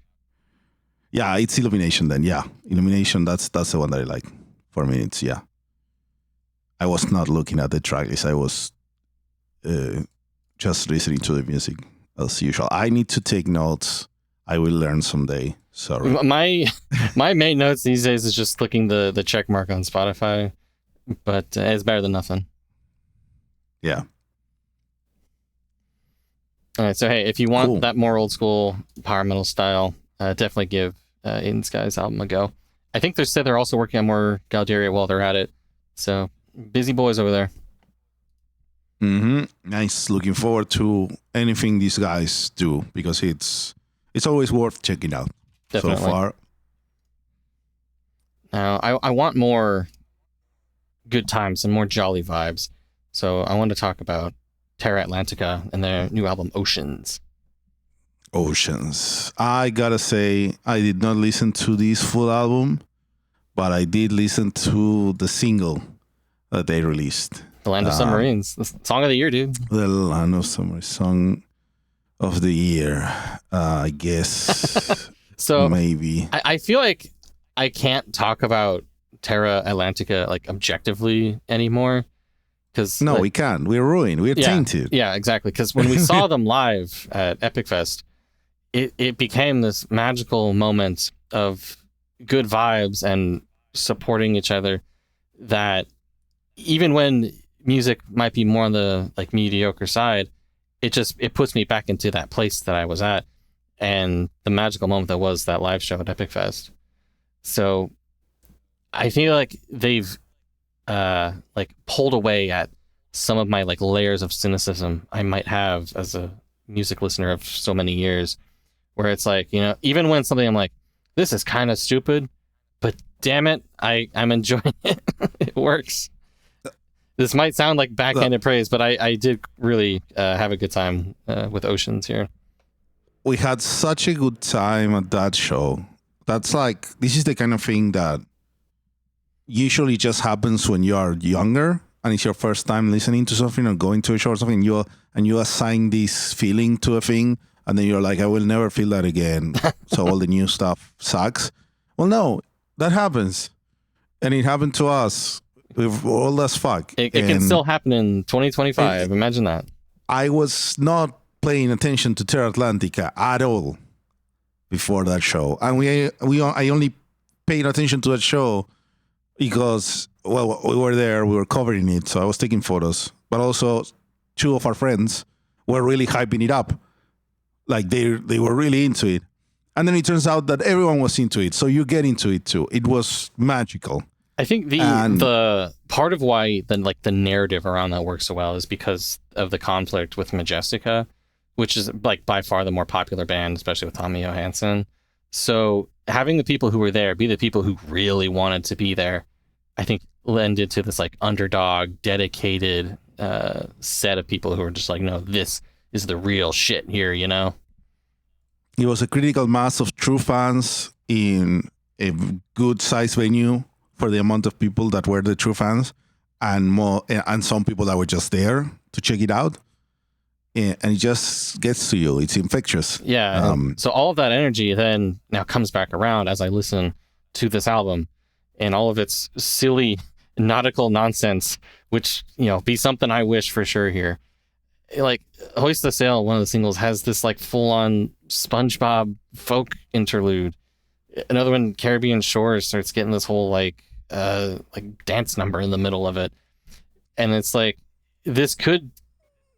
Yeah, it's Illumination then. Yeah, Illumination, that's the one that I like. 4 minutes, yeah. I was not looking at the track list. I was just listening to the music as usual. I need to take notes. I will learn someday. Sorry. My main notes these days is just clicking the check mark on Spotify, but it's better than nothing. Yeah. All right, so hey, if you want that more old school power metal style, definitely give Aedan Sky's album a go. I think they said they're also working on more Galderia while they're at it. So busy boys over there. Nice. Looking forward to anything these guys do, because it's always worth checking out. Definitely. So far. Now, I want more good times and more jolly vibes. So I want to talk about Terra Atlantica and their new album, Oceans. Oceans. I gotta say, I did not listen to this full album, but I did listen to the single that they released. The Land of Submarines. The song of the year, dude. The Land of Submarines. Song of the year, I guess. So maybe. I feel like I can't talk about Terra Atlantica like objectively anymore. No, we can't. We're ruined. We're tainted. Yeah, exactly. Because when we saw them live at Epic Fest, it became this magical moment of good vibes and supporting each other that even when music might be more on the like mediocre side, it puts me back into that place that I was at and the magical moment that was that live show at Epic Fest. So I feel like they've like pulled away at some of my like layers of cynicism I might have as a music listener of so many years, where it's like, even when something I'm like, this is kind of stupid, but damn it, I'm enjoying it. It works. This might sound like backhanded praise, but I did really have a good time with Oceans here. We had such a good time at that show. This is the kind of thing that usually just happens when you are younger and it's your first time listening to something or going to a show or something, and you assign this feeling to a thing, and then you're like, I will never feel that again. So all the new stuff sucks. Well, no, that happens. And it happened to us. We're old as fuck. It can still happen in 2025. Imagine that. I was not paying attention to Terra Atlantica at all before that show. And I only paid attention to that show because, well, we were there, we were covering it, so I was taking photos. But also, two of our friends were really hyping it up. Like, they were really into it. And then it turns out that everyone was into it, so you get into it too. It was magical. I think the part of why the narrative around that works so well is because of the conflict with Majestica, which is like by far the more popular band, especially with Tommy Johansson. So having the people who were there be the people who really wanted to be there, I think lended to this like underdog, dedicated set of people who are just like, no, this is the real shit here, you know? It was a critical mass of true fans in a good size venue for the amount of people that were the true fans, and some people that were just there to check it out. And it just gets to you. It's infectious. Yeah. So all of that energy then now comes back around as I listen to this album, and all of its silly nautical nonsense, which, you know, be something I wish for sure here. Like Hoist the Sail, one of the singles, has this like full-on SpongeBob folk interlude. Another one, Caribbean Shores, starts getting this whole like dance number in the middle of it, and it's like, this could,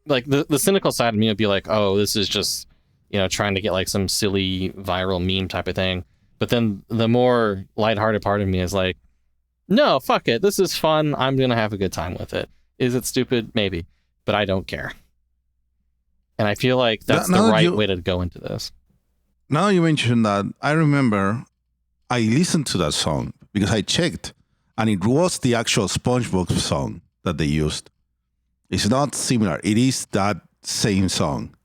like, the cynical side of me would be like, oh, this is just, you know, trying to get like some silly viral meme type of thing. But then the more lighthearted part of me is like, no, fuck it, this is fun, I'm gonna have a good time with it. Is it stupid? Maybe, but I don't care. And I feel like that's the right way to go into this. Now you mentioned that, I remember I listened to that song because I checked, and it was the actual SpongeBob song that they used. It's not similar. It is that same song.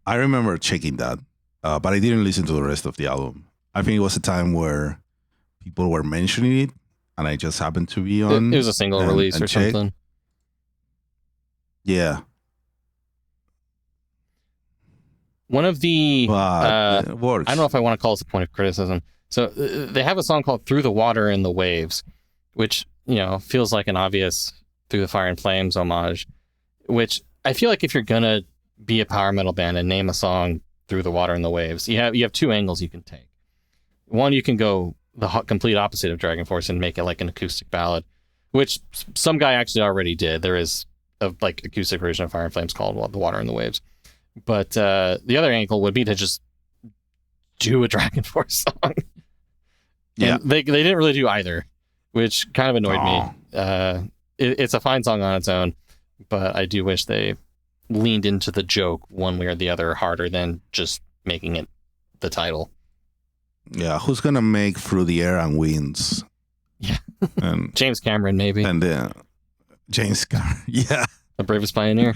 I remember checking that, but I didn't listen to the rest of the album. I think it was a time where people were mentioning it, and I just happened to be on. It was a single release or something. Yeah. One of the, it works. I don't know if I want to call this a point of criticism. So they have a song called Through the Water and the Waves, which, you know, feels like an obvious Through the Fire and Flames homage, which I feel like if you're going to be a power metal band and name a song Through the Water and the Waves, you have two angles you can take. One, you can go the complete opposite of Dragon Force and make it like an acoustic ballad, which some guy actually already did. There is a like acoustic version of Fire and Flames called The Water and the Waves. But the other angle would be to just do a Dragon Force song. Yeah. And they didn't really do either, which kind of annoyed me. It's a fine song on its own, but I do wish they leaned into the joke one way or the other harder than just making it the title. Yeah, who's gonna make Through the Air and Winds? Yeah, and James Cameron maybe. And then James Cameron, yeah, the bravest pioneer.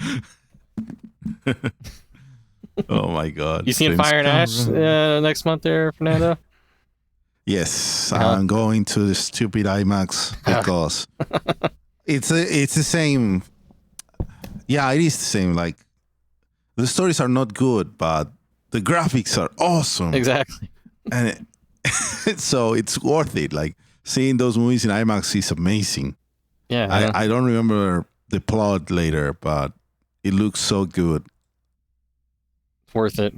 Oh my God! You seeing Fire and Ash next month there, Fernando? Yes, I'm going to the stupid IMAX because it's the same. Yeah, it is the same. Like, the stories are not good, but the graphics are awesome. Exactly. And so it's worth it. Like, seeing those movies in IMAX is amazing. Yeah. I don't remember the plot later, but it looks so good. Worth it.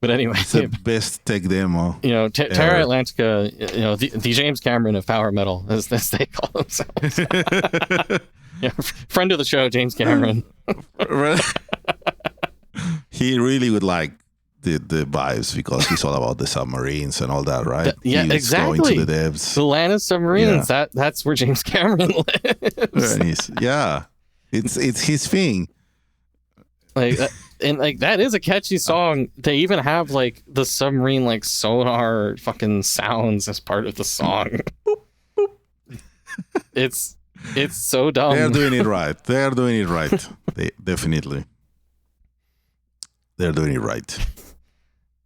But anyway, it's the best tech demo. You know, Terra Atlantica, you know, the James Cameron of power metal, as they call themselves. Yeah, friend of the show, James Cameron. He really would like the vibes because he's all about the submarines and all that, right? Yeah, he's exactly. Going to the depths. The land of submarines. Yeah. That's where James Cameron lives. It's his thing. Like, and like that is a catchy song. They even have like the submarine like sonar fucking sounds as part of the song. It's so dumb. They're doing it right. They're doing it right. They definitely. They're doing it right.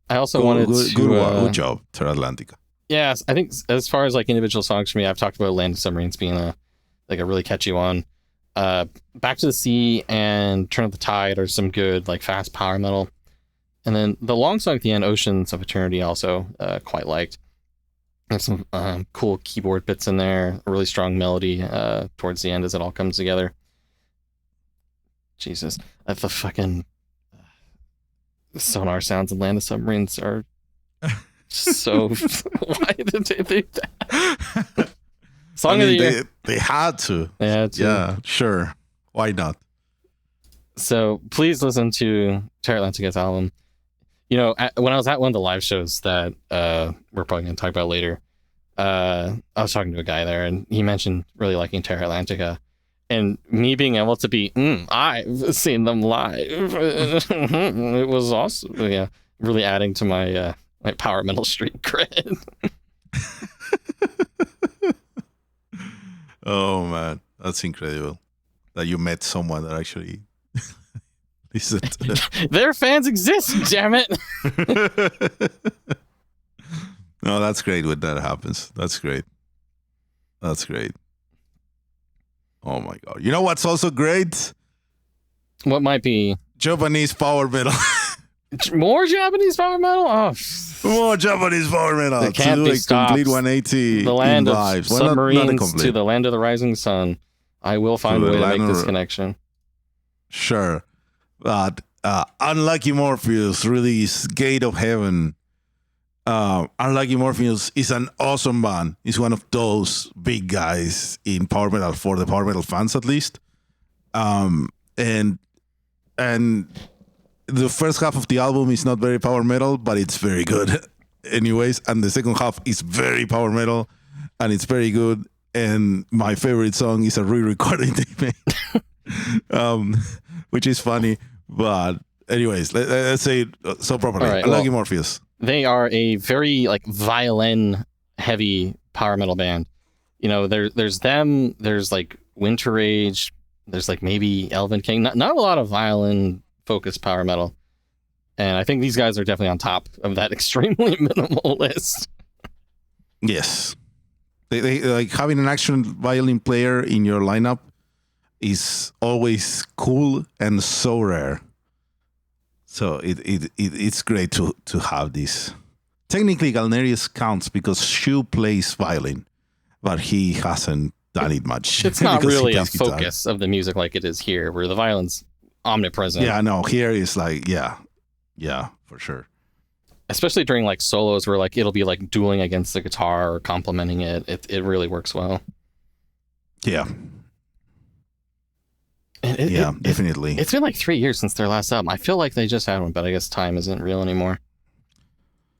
I also wanted to good job, Terra Atlantica. Yes, I think as far as like individual songs for me, I've talked about Land of Submarines being a really catchy one. Back to the Sea and Turn of the Tide are some good like fast power metal, and then the long song at the end, Oceans of Eternity, also quite liked. There's some cool keyboard bits in there, a really strong melody towards the end as it all comes together. Jesus, the fucking sonar sounds in Land of Submarines are so. Why did they do that? Song of the year. They had to. Yeah, sure. Why not? So please listen to Terra Atlantica's album. You know, when I was at one of the live shows that we're probably going to talk about later, I was talking to a guy there, and he mentioned really liking Terra Atlantica. And me being able to be, I've seen them live. It was awesome. Yeah, really adding to my my power metal street cred. Oh man, that's incredible. that you met someone that actually listened. Their fans exist, damn it. No, that's great when that happens. That's great. That's great. Oh my god! You know what's also great? What might be Japanese power metal. more Japanese power metal? Oh, more Japanese power metal. It can't to be do a stopped. complete 180 The land in of vibes. submarines to the land of the rising sun. I will find a To way the to make land this of- connection. Sure, but Unlucky Morpheus released Gate of Heaven. Unlucky Morpheus is an awesome band. He's one of those big guys in power metal, for the power metal fans at least. And the first half of the album is not very power metal, but it's very good anyways. And the second half is very power metal, and it's very good. And my favorite song is a re-recording they made, which is funny. But anyways, let's say it so properly. All right, Unlucky Morpheus. They are a very like violin heavy power metal band. You know, there's them, there's like Winter Age, there's like maybe Elven King. Not a lot of violin focused power metal. And I think these guys are definitely on top of that extremely minimal list. Yes. They like having an actual violin player in your lineup is always cool and so rare. So it's great to have this. Technically, Galneryus counts because Shu plays violin, but he hasn't done it much. It's not because he really a plays guitar. focus of the music like it is here, where the violin's omnipresent. Yeah, no, here is like, yeah, for sure. Especially during like solos where like it'll be like dueling against the guitar or complementing it. It really works well. Yeah. And definitely. It's been like 3 years since their last album. I feel like they just had one, but I guess time isn't real anymore.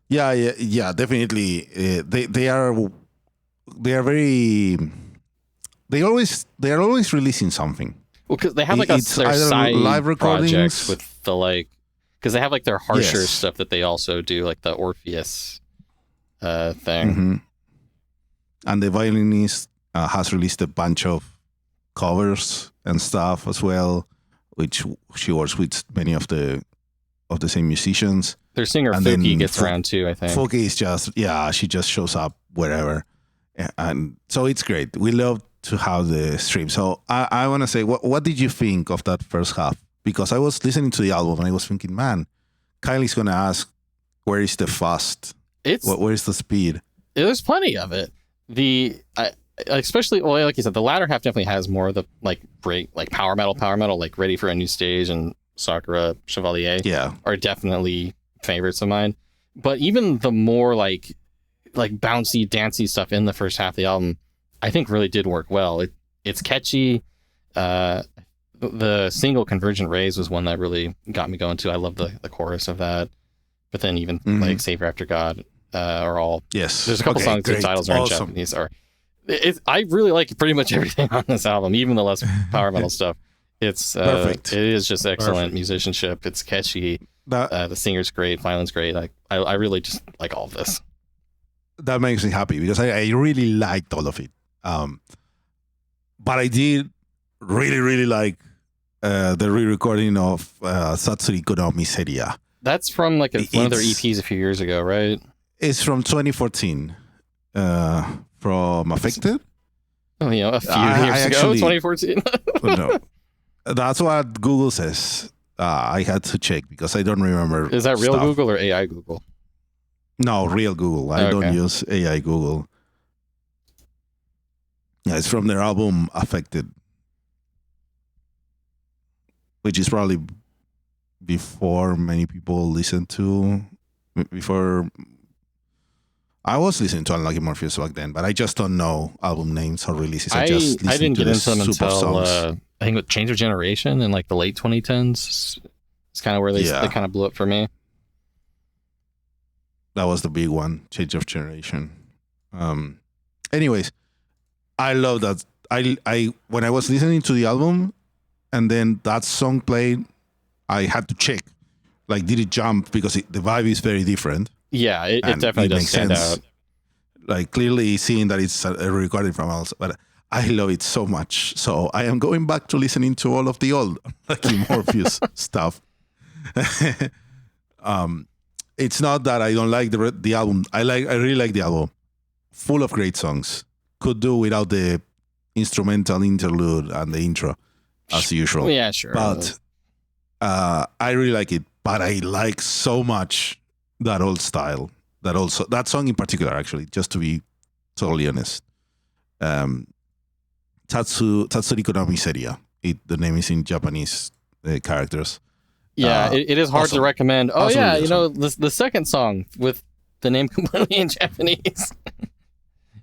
Yeah, definitely. They are very. They are always releasing something. Well, because they have like It's their either side live projects recordings- with the like, because they have like their harsher Yes. stuff that they also do, like the Orpheus thing. Mm-hmm. And the violinist has released a bunch of covers and stuff as well, which she works with many of the same musicians. Their singer And Fuki then gets around too, I think. Foki is just she just shows up wherever, and so it's great. We love to have the stream. So I want to say, what did you think of that first half? Because I was listening to the album and I was thinking, man, Kylie's gonna ask, where is the fast? Where is the speed? There's plenty of it. Especially, well, like you said, the latter half definitely has more of the like power metal, like Ready for a New Stage and Sakura Chevalier are definitely favorites of mine. But even the more like bouncy, dancey stuff in the first half of the album, I think really did work well. It's catchy. The single Convergent Rays was one that really got me going too. I love the chorus of that. But then even like Savior After God are all... Yes. There's a couple songs whose titles are in Japanese. I really like pretty much everything on this album, even the less power metal stuff. It's perfect. It is just excellent musicianship. It's catchy. The singer's great. Violin's great. I really just like all of this. That makes me happy because I really liked all of it. But I did really like the re-recording of Satsuri Kono Miseria. That's from like one of their EPs a few years ago, right? It's from 2014. From Affected. Oh, a few years ago, 2014. No, that's what Google says. I had to check because I don't remember. Is that real stuff. Google or AI Google? No, real Google. I don't use AI Google. Yeah, it's from their album Affected, which is probably before many people listen to. Before I was listening to Unlucky Morpheus back then, but I just don't know album names or releases. I didn't get into them until I I think with Change of Generation in like the late 2010s. It's kind of where they kind of blew up for me. That was the big one, Change of Generation. Anyways, I love that. I when I was listening to the album and then that song played, I had to check. Like, did it jump? Because the vibe is very different. Yeah, it definitely does stand out. Like, clearly seeing that it's a recording from also. But I love it so much. So I am going back to listening to all of the old like Morpheus stuff. It's not that I don't like the album. I really like the album. Full of great songs. Could do without the instrumental interlude and the intro, as usual. Yeah, sure. But I really like it. But I like so much that old style. That song in particular, actually, just to be totally honest. Tatsuriko no Miseria. The name is in Japanese characters. Yeah, it is hard to recommend. Oh, yeah, the second song with the name completely in Japanese.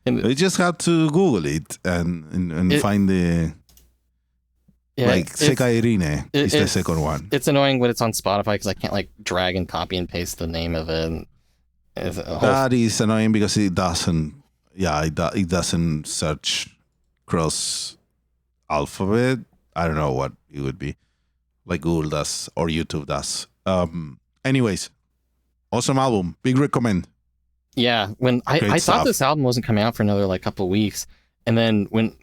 You just have to Google it and find the... Yeah, like Sekai Rine is the second one. It's annoying when it's on Spotify because I can't like drag and copy and paste the name of it. That is annoying because it doesn't. Yeah, it doesn't search cross alphabet. I don't know what it would be, like Google does or YouTube does. Anyways, awesome album. Big recommend. Yeah, when I thought this album wasn't coming out for another like couple of weeks, and then when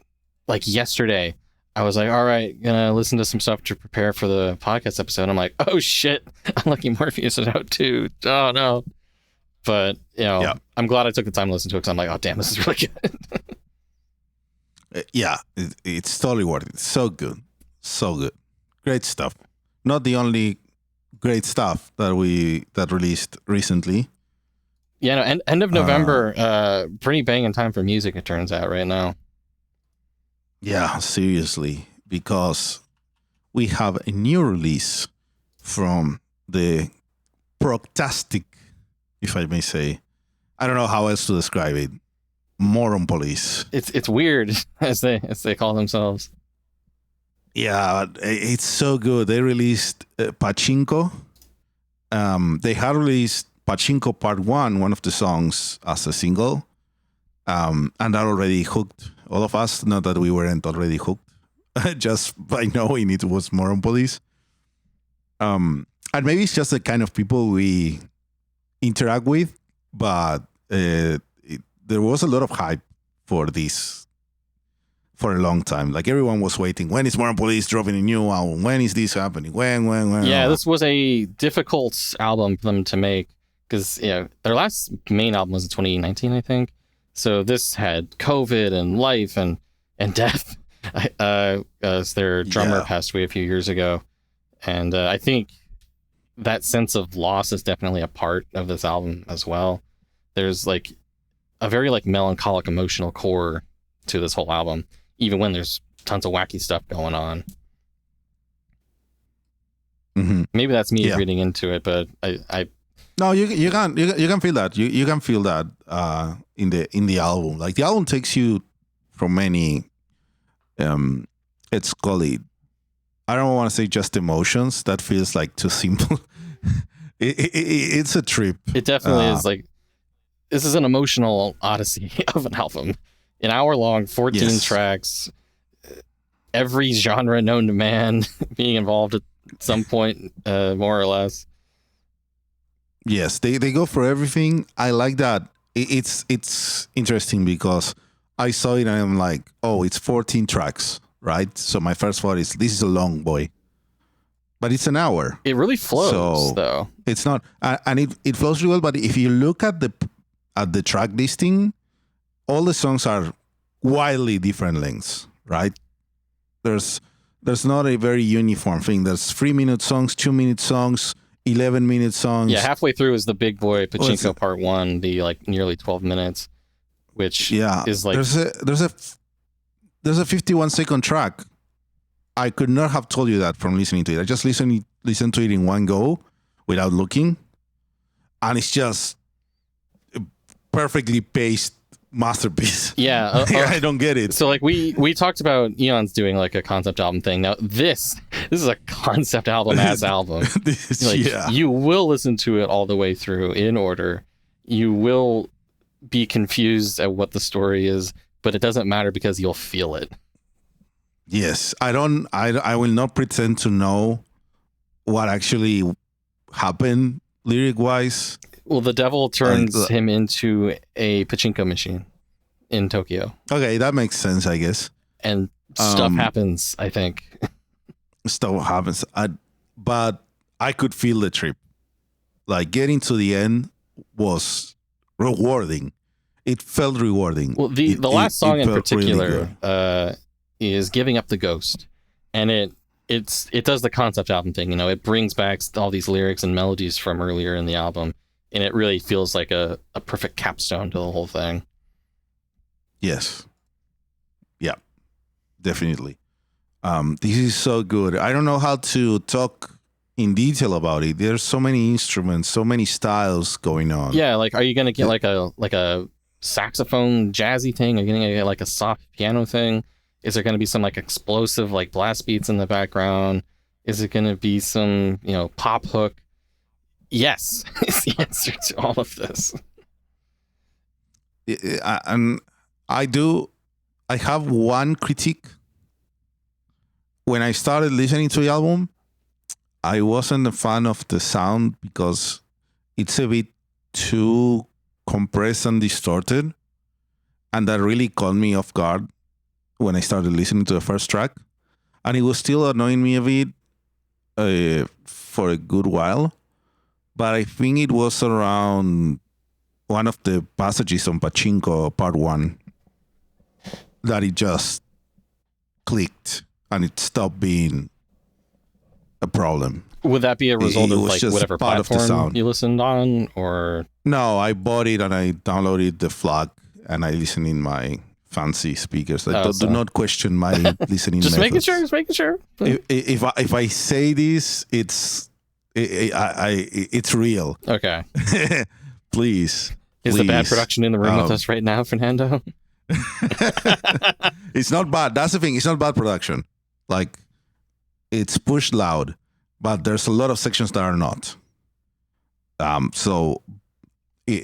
like yesterday. I was like, all right, gonna listen to some stuff to prepare for the podcast episode. I'm like, oh shit, Unlucky Morpheus is out too. Oh no. But, I'm glad I took the time to listen to it because I'm like, oh damn, this is really good. Yeah, it's totally worth it. So good. So good. Great stuff. Not the only great stuff that released recently. Yeah, no, end of November, pretty banging time for music, it turns out, right now. Yeah, seriously, because we have a new release from the proctastic, if I may say. I don't know how else to describe it. Moron Police. It's weird as they call themselves. Yeah, it's so good. They released Pachinko. They had released Pachinko Part 1, one of the songs, as a single. And that already hooked all of us. Not that we weren't already hooked, just by knowing it was Moron Police. And maybe it's just the kind of people we interact with, but there was a lot of hype for this for a long time. Like everyone was waiting. When is Moron Police dropping a new album? When is this happening? When? Yeah, this was a difficult album for them to make because their last main album was in 2019, I think. So this had COVID and life and death. As their drummer passed away a few years ago, and I think that sense of loss is definitely a part of this album as well. There's like a very like melancholic, emotional core to this whole album, even when there's tons of wacky stuff going on. Mm-hmm. Maybe that's me reading into it, but I no, you can feel that. You can feel that in the album. Like the album takes you from many let's call it, I don't want to say just emotions. That feels like too simple. It's a trip. It definitely is. Like, this is an emotional odyssey of an album. An hour long, 14 tracks, every genre known to man being involved at some point, more or less. Yes, they go for everything. I like that. It's interesting because I saw it and I'm like, oh, it's 14 tracks, right? So my first thought is, this is a long boy. But it's an hour. It really flows, though. It's not, and it flows really well. But if you look at the track listing, all the songs are wildly different lengths, right? There's not a very uniform thing. There's 3-minute songs, 2-minute songs, 11-minute songs. Yeah, halfway through is the Big Boy Pachinko Part 1, the like nearly 12 minutes, which is like there's a 51-second track. I could not have told you that from listening to it. I just listened to it in one go without looking, and it's just a perfectly paced masterpiece. Yeah, I don't get it. So like we talked about Eons doing like a concept album thing. Now this is a concept album as album. You will listen to it all the way through in order. You will be confused at what the story is, but it doesn't matter because you'll feel it. Yes, I will not pretend to know what actually happened lyric wise. Well, the devil turns him into a pachinko machine in Tokyo. Okay, that makes sense, I guess. and stuff happens, I think. Stuff happens. But I could feel the trip. Like, getting to the end was rewarding. It felt rewarding. Well, the last song in particular really is Giving Up the Ghost. And it does the concept album thing. You know, it brings back all these lyrics and melodies from earlier in the album. And it really feels like a perfect capstone to the whole thing. Yes. Yeah, definitely. This is so good. I don't know how to talk in detail about it. There's so many instruments, so many styles going on. Yeah, like, are you gonna get like a saxophone jazzy thing? Are you gonna get like a soft piano thing? Is there gonna be some like explosive like blast beats in the background? Is it gonna be some, you know, pop hook? Yes, is the answer to all of this. And I have one critique. When I started listening to the album, I wasn't a fan of the sound because it's a bit too compressed and distorted. And that really caught me off guard when I started listening to the first track. And it was still annoying me a bit for a good while. But I think it was around one of the passages on Pachinko Part 1 that it just clicked and it stopped being a problem. Would that be a result of like whatever platform you listened on, or? No, I bought it and I downloaded the FLAC and I listen in my fancy speakers. Do not question my listening just methods. Just making sure. If I say this, it's real. Okay. Please. Is the bad production in the room with us right now, Fernando? It's not bad. That's the thing. It's not bad production. Like, it's pushed loud, but there's a lot of sections that are not. So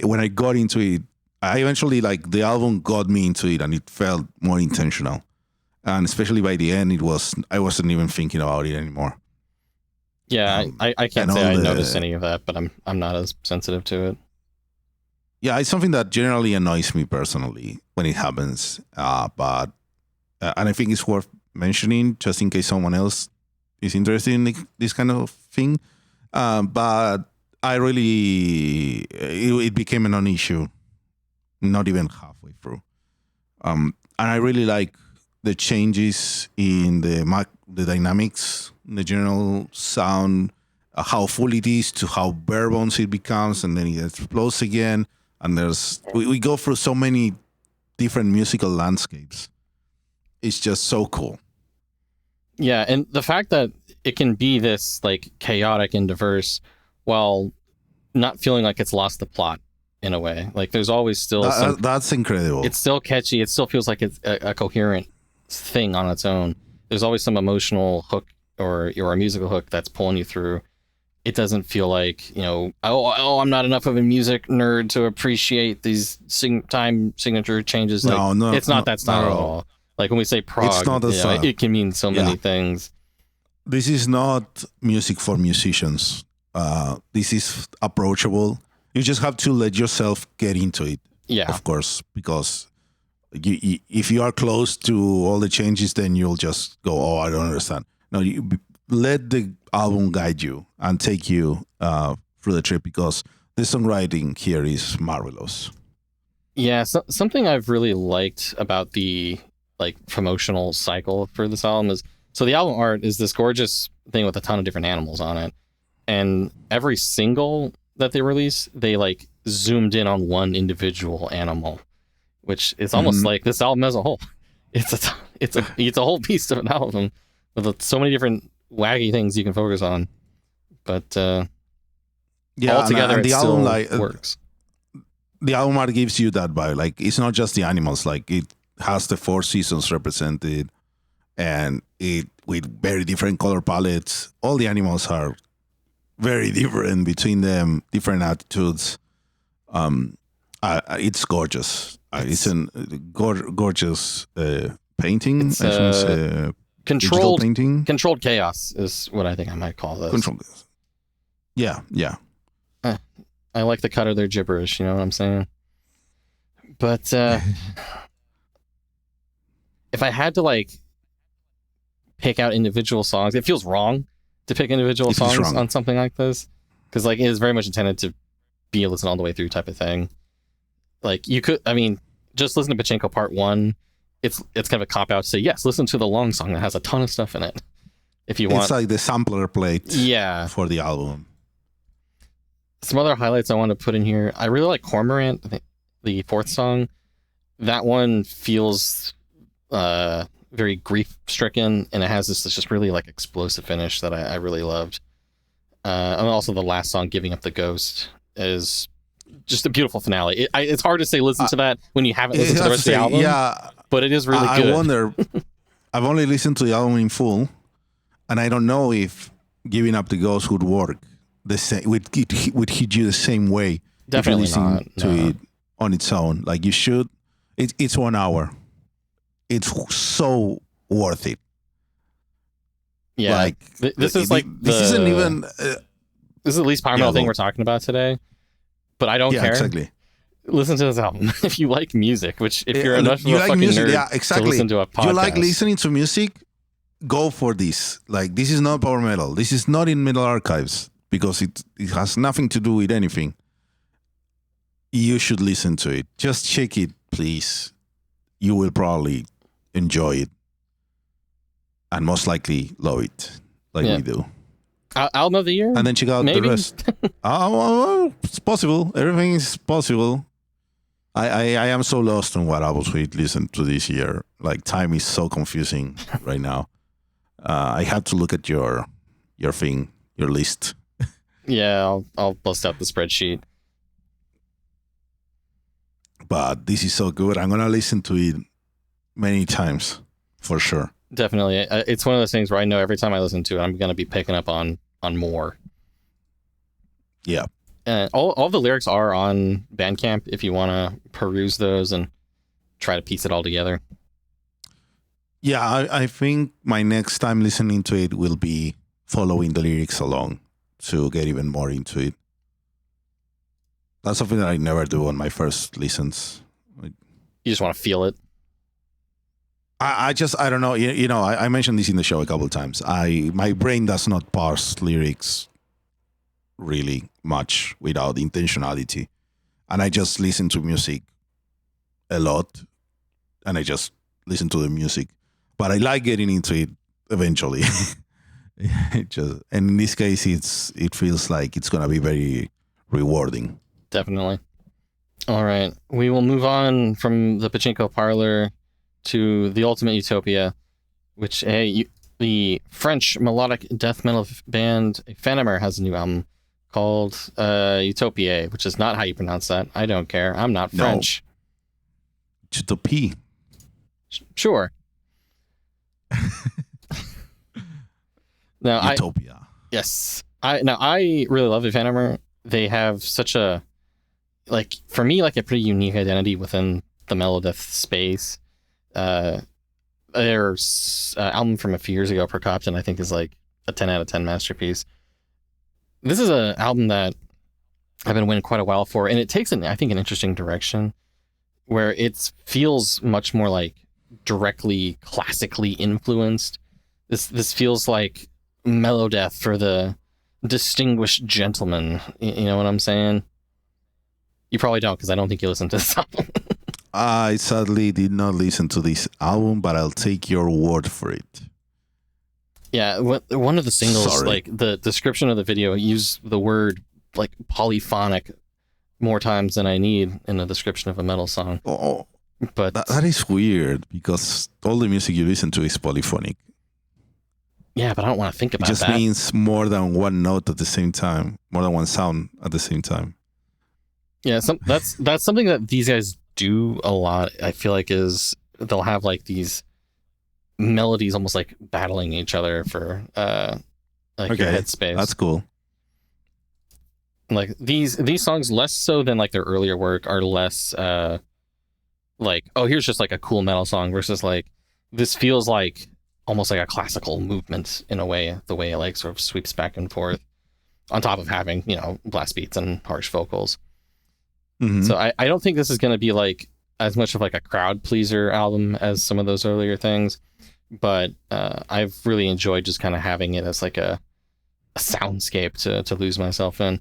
when I got into it, I eventually, like, the album got me into it and it felt more intentional. And especially by the end, I wasn't even thinking about it anymore. Yeah, I can't say I noticed any of that, but I'm not as sensitive to it. Yeah, it's something that generally annoys me personally when it happens. But and I think it's worth mentioning just in case someone else is interested in this kind of thing. But I really, it became a non-issue, not even halfway through. And I really like the changes in the dynamics, the general sound, how full it is to how bare bones it becomes, and then it explodes again. And we go through so many different musical landscapes. It's just so cool. Yeah, and the fact that it can be this like chaotic and diverse while not feeling like it's lost the plot in a way. Like, there's always still that's incredible. It's still catchy. It still feels like it's a coherent thing on its own. There's always some emotional hook or a musical hook that's pulling you through. It doesn't feel like, you know, I'm not enough of a music nerd to appreciate these time signature changes. Like, no, it's not that style at all. Like, when we say prog, it can mean so many things. This is not music for musicians. This is approachable. You just have to let yourself get into it. Yeah, of course, because if you are close to all the changes, then you'll just go, "Oh, I don't understand." No, you let the album guide you and take you through the trip, because the songwriting here is marvelous. Yeah, something I've really liked about the promotional cycle for this album is, so the album art is this gorgeous thing with a ton of different animals on it, and every single that they release, they zoomed in on one individual animal, which is almost like this album as a whole. It's a whole piece of an album with so many different wacky things you can focus on, but altogether, and the album works. The album art gives you that vibe. It's not just the animals. It has the 4 seasons represented, and it with very different color palettes. All the animals are very different between them, different attitudes. It's gorgeous. It's a gorgeous painting. It's controlled painting. Controlled chaos is what I think I might call this. Controlled. Yeah. I like the cut of their gibberish. You know what I'm saying? But if if I had to like pick out individual songs, it feels wrong to pick individual songs on something like this, because like it is very much intended to be a listen all the way through type of thing. Like you could, I mean, just listen to Pachinko Part 1. It's kind of a cop out to say, yes, listen to the long song that has a ton of stuff in it. If you want. It's like the sampler plate for the album. Some other highlights I want to put in here. I really like Cormorant, I think the 4th song. That one feels very grief-stricken, and it has this just really like explosive finish that I really loved. And also the last song, Giving Up the Ghost, is just a beautiful finale. It's hard to say listen to that when you haven't listened to the rest of the album. Yeah, but it is really good. I wonder. I've only listened to the album in full, and I don't know if Giving Up the Ghost would work the same. Would hit you the same way. Definitely if you listen to it on its own. Like you should. It's 1 hour. It's so worth it. Yeah, like this is like this isn't even. This is the least power metal thing we're talking about today. But I don't care. Exactly. Listen to this album if you like music. Which if you're enough of a fucking music, nerd to listen to a podcast. You like listening to music? Go for this. Like this is not power metal. This is not in Metal Archives because it has nothing to do with anything. You should listen to it. Just check it, please. You will probably enjoy it and most likely love it, like we do. Album of the year, and then check out the rest. It's possible. Everything is possible. I am so lost on what albums we listened to this year. Like time is so confusing right now. I had to look at your thing, your list. Yeah, I'll bust out the spreadsheet. But this is so good. I'm gonna listen to it many times for sure. Definitely, it's one of those things where I know every time I listen to it, I'm gonna be picking up on more. Yeah, and all the lyrics are on Bandcamp if you want to peruse those and try to piece it all together. Yeah, I think my next time listening to it will be following the lyrics along to get even more into it. That's something that I never do on my first listens. You just want to feel it. I don't know. You know, I mentioned this in the show a couple of times. My brain does not parse lyrics really much without intentionality. And I just listen to music a lot. And I just listen to the music. But I like getting into it eventually. And in this case, it feels like it's going to be very rewarding. Definitely. All right. We will move on from the Pachinko Parlor to the Ultimate Utopia, which the French melodic death metal band Aephanemer has a new album called Utopia, which is not how you pronounce that. I don't care. I'm not French. Utopia. Sure. Utopia. Yes. I really love Aephanemer. They have such a, like, for me, like a pretty unique identity within the melodeath space. Their album from a few years ago, Procopton, I think is like a 10 out of 10 masterpiece. This is an album that I've been waiting quite a while for, and it takes I think an interesting direction where it feels much more like directly classically influenced. This feels like melodeath for the distinguished gentleman. You know what I'm saying? You probably don't, because I don't think you listen to this album. I sadly did not listen to this album, but I'll take your word for it. Yeah, one of the singles, like the description of the video, used the word like polyphonic more times than I need in the description of a metal song. Oh, but that is weird because all the music you listen to is polyphonic. Yeah, but I don't want to think about that. It just means more than one note at the same time, more than one sound at the same time. Yeah, that's something that these guys do a lot. I feel like is they'll have like these melodies almost like battling each other for like your headspace. That's cool. Like these songs, less so than like their earlier work, are less like, oh, here's just like a cool metal song versus like this feels like almost like a classical movement in a way, the way it like sort of sweeps back and forth on top of having, you know, blast beats and harsh vocals. Mm-hmm. So I don't think this is going to be like as much of like a crowd pleaser album as some of those earlier things, but I've really enjoyed just kind of having it as like a soundscape to lose myself in.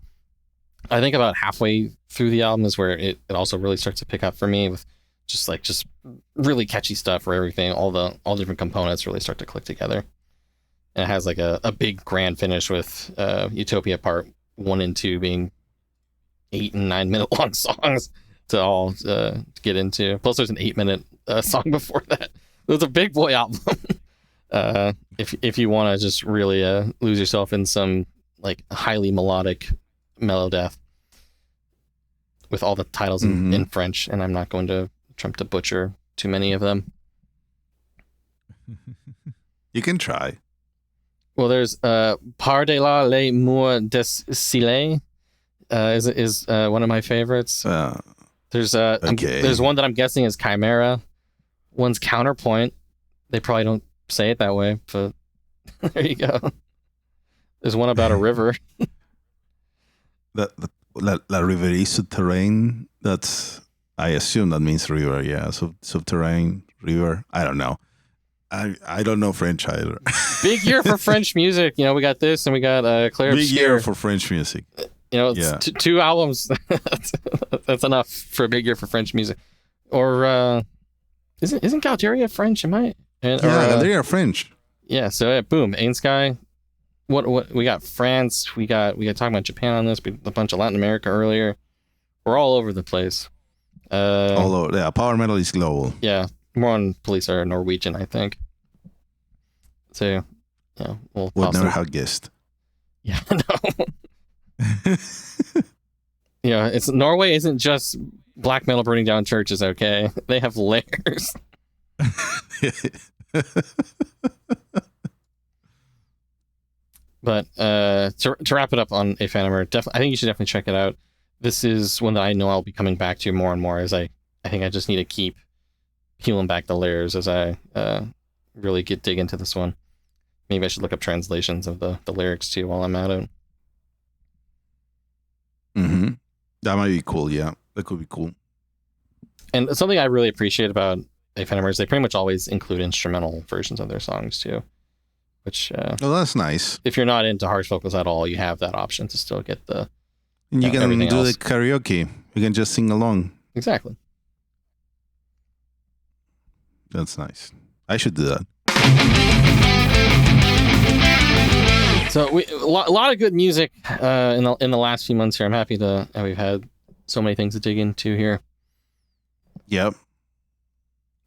I think about halfway through the album is where it also really starts to pick up for me with just really catchy stuff where everything, all different components really start to click together. And it has like a big grand finish with Utopia Part 1 and 2 being 8 and 9 minute long songs to all get into. Plus there's an 8-minute song before that. It was a big boy album. If you want to just really lose yourself in some like highly melodic melodeath with all the titles in French, and I'm not going to attempt to butcher too many of them. You can try. Well, there's Par-delà les murs des Cils is one of my favorites. There's there's one that I'm guessing is Chimera. One's Counterpoint. They probably don't say it that way, but there you go. There's one about a river. La Rivière Souterraine. That's, I assume that means river. Yeah, subterranean river. I don't know. I don't know French either. Big year for French music. You know, we got this and we got Claire Big Obscure. year for French music. You know, it's two albums. That's enough for a big year for French music. Or isn't Galneryus French? Am I? They are French. Yeah. So boom, Aedan Sky. What we got? France. We got talking about Japan on this. We a bunch of Latin America earlier. We're all over the place. All over. Yeah. Power metal is global. Yeah. Moron Police are Norwegian, I think. So, yeah, we'll never have guessed. Yeah, no. Yeah, it's Norway isn't just black metal burning down churches, okay? They have layers. But to wrap it up on Aephanemer, I think you should definitely check it out. This is one that I know I'll be coming back to more and more as I think I just need to keep peeling back the layers as I really dig into this one. Maybe I should look up translations of the lyrics too while I'm at it. Mm-hmm. That might be cool, yeah. That could be cool. And something I really appreciate about Aephanemer is they pretty much always include instrumental versions of their songs too. Which that's nice. If you're not into harsh vocals at all, you have that option to still get the and you can do else. The karaoke. You can just sing along. Exactly. That's nice. I should do that. So a lot of good music in the last few months here. I'm happy that we've had so many things to dig into here. Yep.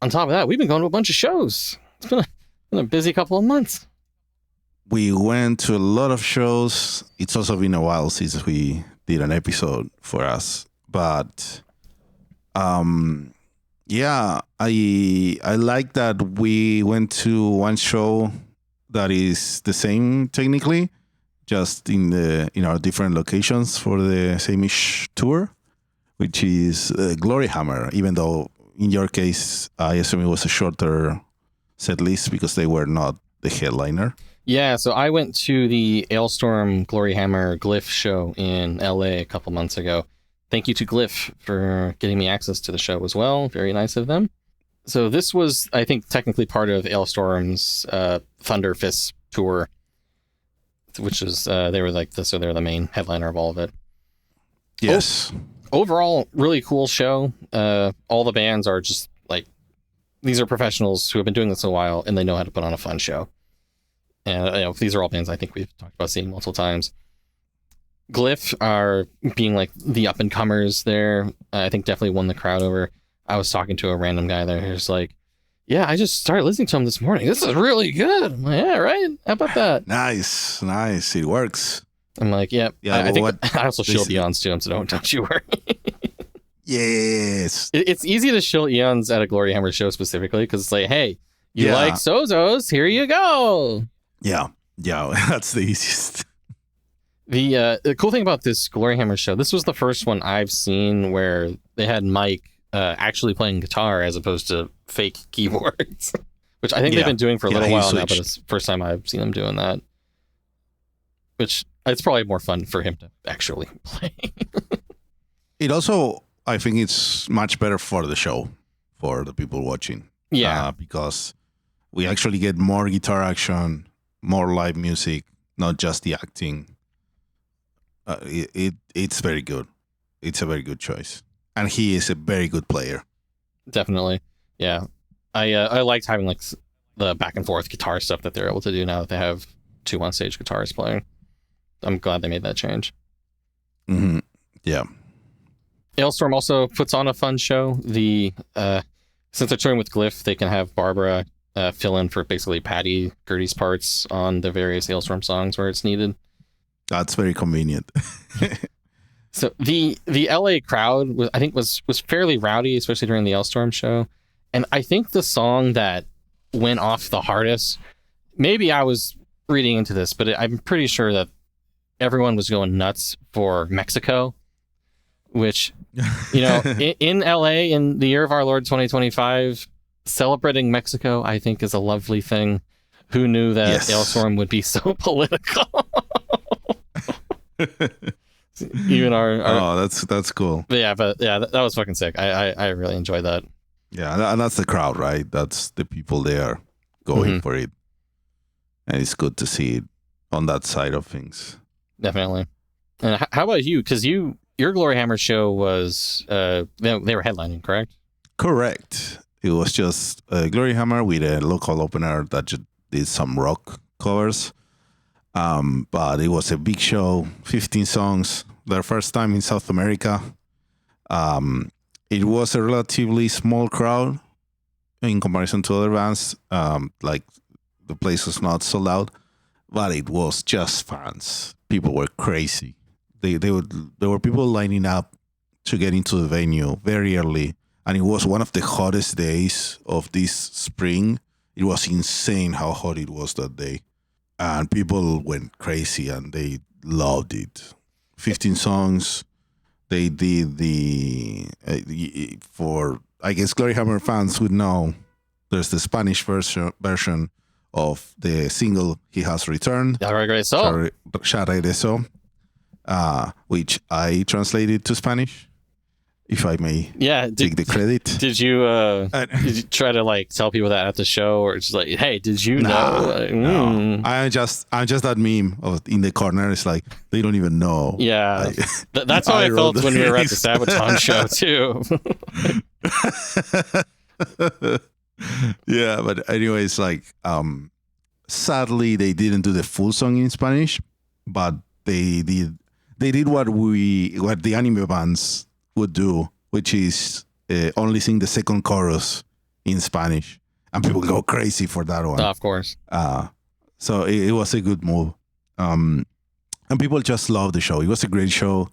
On top of that, we've been going to a bunch of shows. It's been a busy couple of months. We went to a lot of shows. It's also been a while since we did an episode for us, but yeah, I like that we went to one show that is the same technically, just in our different locations for the same-ish tour, which is Gloryhammer, even though in your case, I assume it was a shorter set list because they were not the headliner. Yeah, so I went to the Alestorm Gloryhammer Glyph show in LA a couple months ago. Thank you to Glyph for getting me access to the show as well. Very nice of them. So this was, I think, technically part of Alestorm's Thunder Fist tour, which is they were the main headliner of all of it. Yes. Overall, really cool show. All the bands are just like, these are professionals who have been doing this a while, and they know how to put on a fun show. And these are all bands I think we've talked about seeing multiple times. Glyph are being like the up and comers there. I think definitely won the crowd over. I was talking to a random guy there who's like, yeah, I just started listening to him this morning. This is really good. I'm like, yeah, right? How about that? Nice. It works. I'm like, yep. Yeah. I think I also shield Eons to him, so don't you worry. Yes. It's easy to shield Eons at a Gloryhammer show specifically because it's like, hey, you like Sozos, here you go. Yeah, that's the easiest. The cool thing about this Gloryhammer show, this was the first one I've seen where they had Mike actually playing guitar as opposed to fake keyboards, which I think they've been doing for a little while now, but it's the first time I've seen them doing that. Which it's probably more fun for him to actually play. It also, I think it's much better for the show. for the people watching. Yeah. Because we actually get more guitar action, more live music, not just the acting. It's very good. It's a very good choice, and he is a very good player. Definitely. Yeah. I liked having like the back and forth guitar stuff that they're able to do now that they have 2 on-stage guitarists playing. I'm glad they made that change. Mm-hmm. Yeah. Aelstrom also puts on a fun show. Since they're touring with Glyph, they can have Barbara fill in for basically Patty Gertie's parts on the various Aelstrom songs where it's needed. That's very convenient. So the LA crowd was fairly rowdy, especially during the Aelstrom show. And I think the song that went off the hardest, maybe I was reading into this, but I'm pretty sure that everyone was going nuts for Mexico, which, in LA in the year of our Lord 2025, celebrating Mexico, I think, is a lovely thing. Who knew that Aelstrom would be so political? Even our that's cool. But that was fucking sick. I really enjoyed that. Yeah, and that's the crowd, right? That's the people there going for it, and it's good to see it on that side of things. Definitely. And how about you? Because your Gloryhammer show was they were headlining, correct? Correct. It was just Gloryhammer with a local opener that just did some rock covers. But it was a big show, 15 songs, their first time in South America. It was a relatively small crowd in comparison to other bands. Like the place was not sold out, but it was just fans. People were crazy. There were people lining up to get into the venue very early, and it was one of the hottest days of this spring. It was insane how hot it was that day. And people went crazy and they loved it. 15 songs. They did for, I guess, Gloryhammer fans would know, there's the Spanish version of the single He Has Returned. Ya regresó. Ya regresó, which I translated to Spanish, if I may take the credit. Did you try to like tell people that at the show, or just like, hey, did you know? No. I'm just that meme in the corner. It's like they don't even know. Yeah, that's how I felt when we were at the Sabaton show too. Yeah, but anyways, like sadly they didn't do the full song in Spanish, but they did what the anime bands would do, which is only sing the second chorus in Spanish, and people go crazy for that one. Of course. So it was a good move, and people just love the show. It was a great show.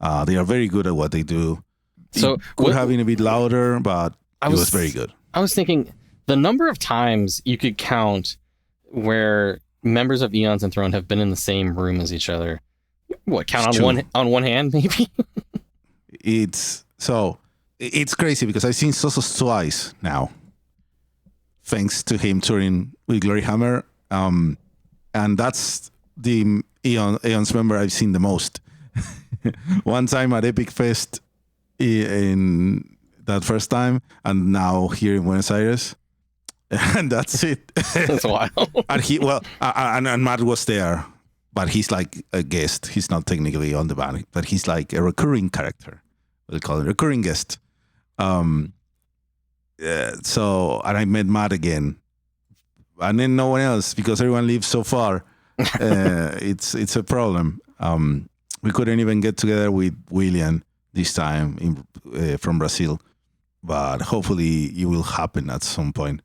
They are very good at what they do. So it could have been a bit louder, but it was very good. I was thinking the number of times you could count where members of Eons Enthroned have been in the same room as each other. What, count on one hand, maybe? It's crazy because I've seen Sosos twice now, thanks to him touring with Gloryhammer, and that's the Eons member I've seen the most. One time at Epic Fest in that first time, and now here in Buenos Aires, and that's it. That's wild. And Matt was there, but he's like a guest. He's not technically on the band, but he's like a recurring character. We'll call it recurring guest. And I met Matt again, and then no one else because everyone lives so far. It's a problem. We couldn't even get together with William this time from Brazil, but hopefully it will happen at some point.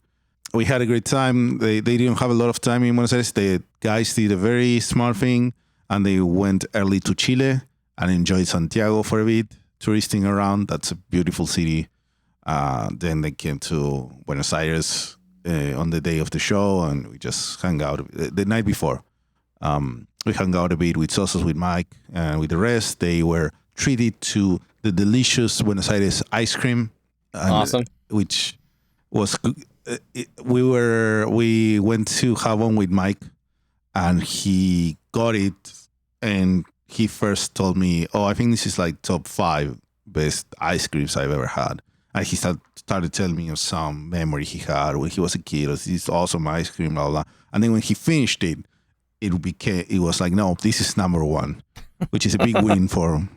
We had a great time. They didn't have a lot of time in Buenos Aires. The guys did a very smart thing, and they went early to Chile and enjoyed Santiago for a bit, touristing around. That's a beautiful city. Then they came to Buenos Aires on the day of the show, and we just hung out the night before. We hung out a bit with Sosos, with Mike, and with the rest. They were treated to the delicious Buenos Aires ice cream. Awesome. Which was we went to have one with Mike, and he got it, and he first told me, I think this is like top 5 best ice creams I've ever had. And he started telling me of some memory he had when he was a kid. This awesome ice cream, blah, blah. And then when he finished it, it was like, no, this is number one, which is a big win for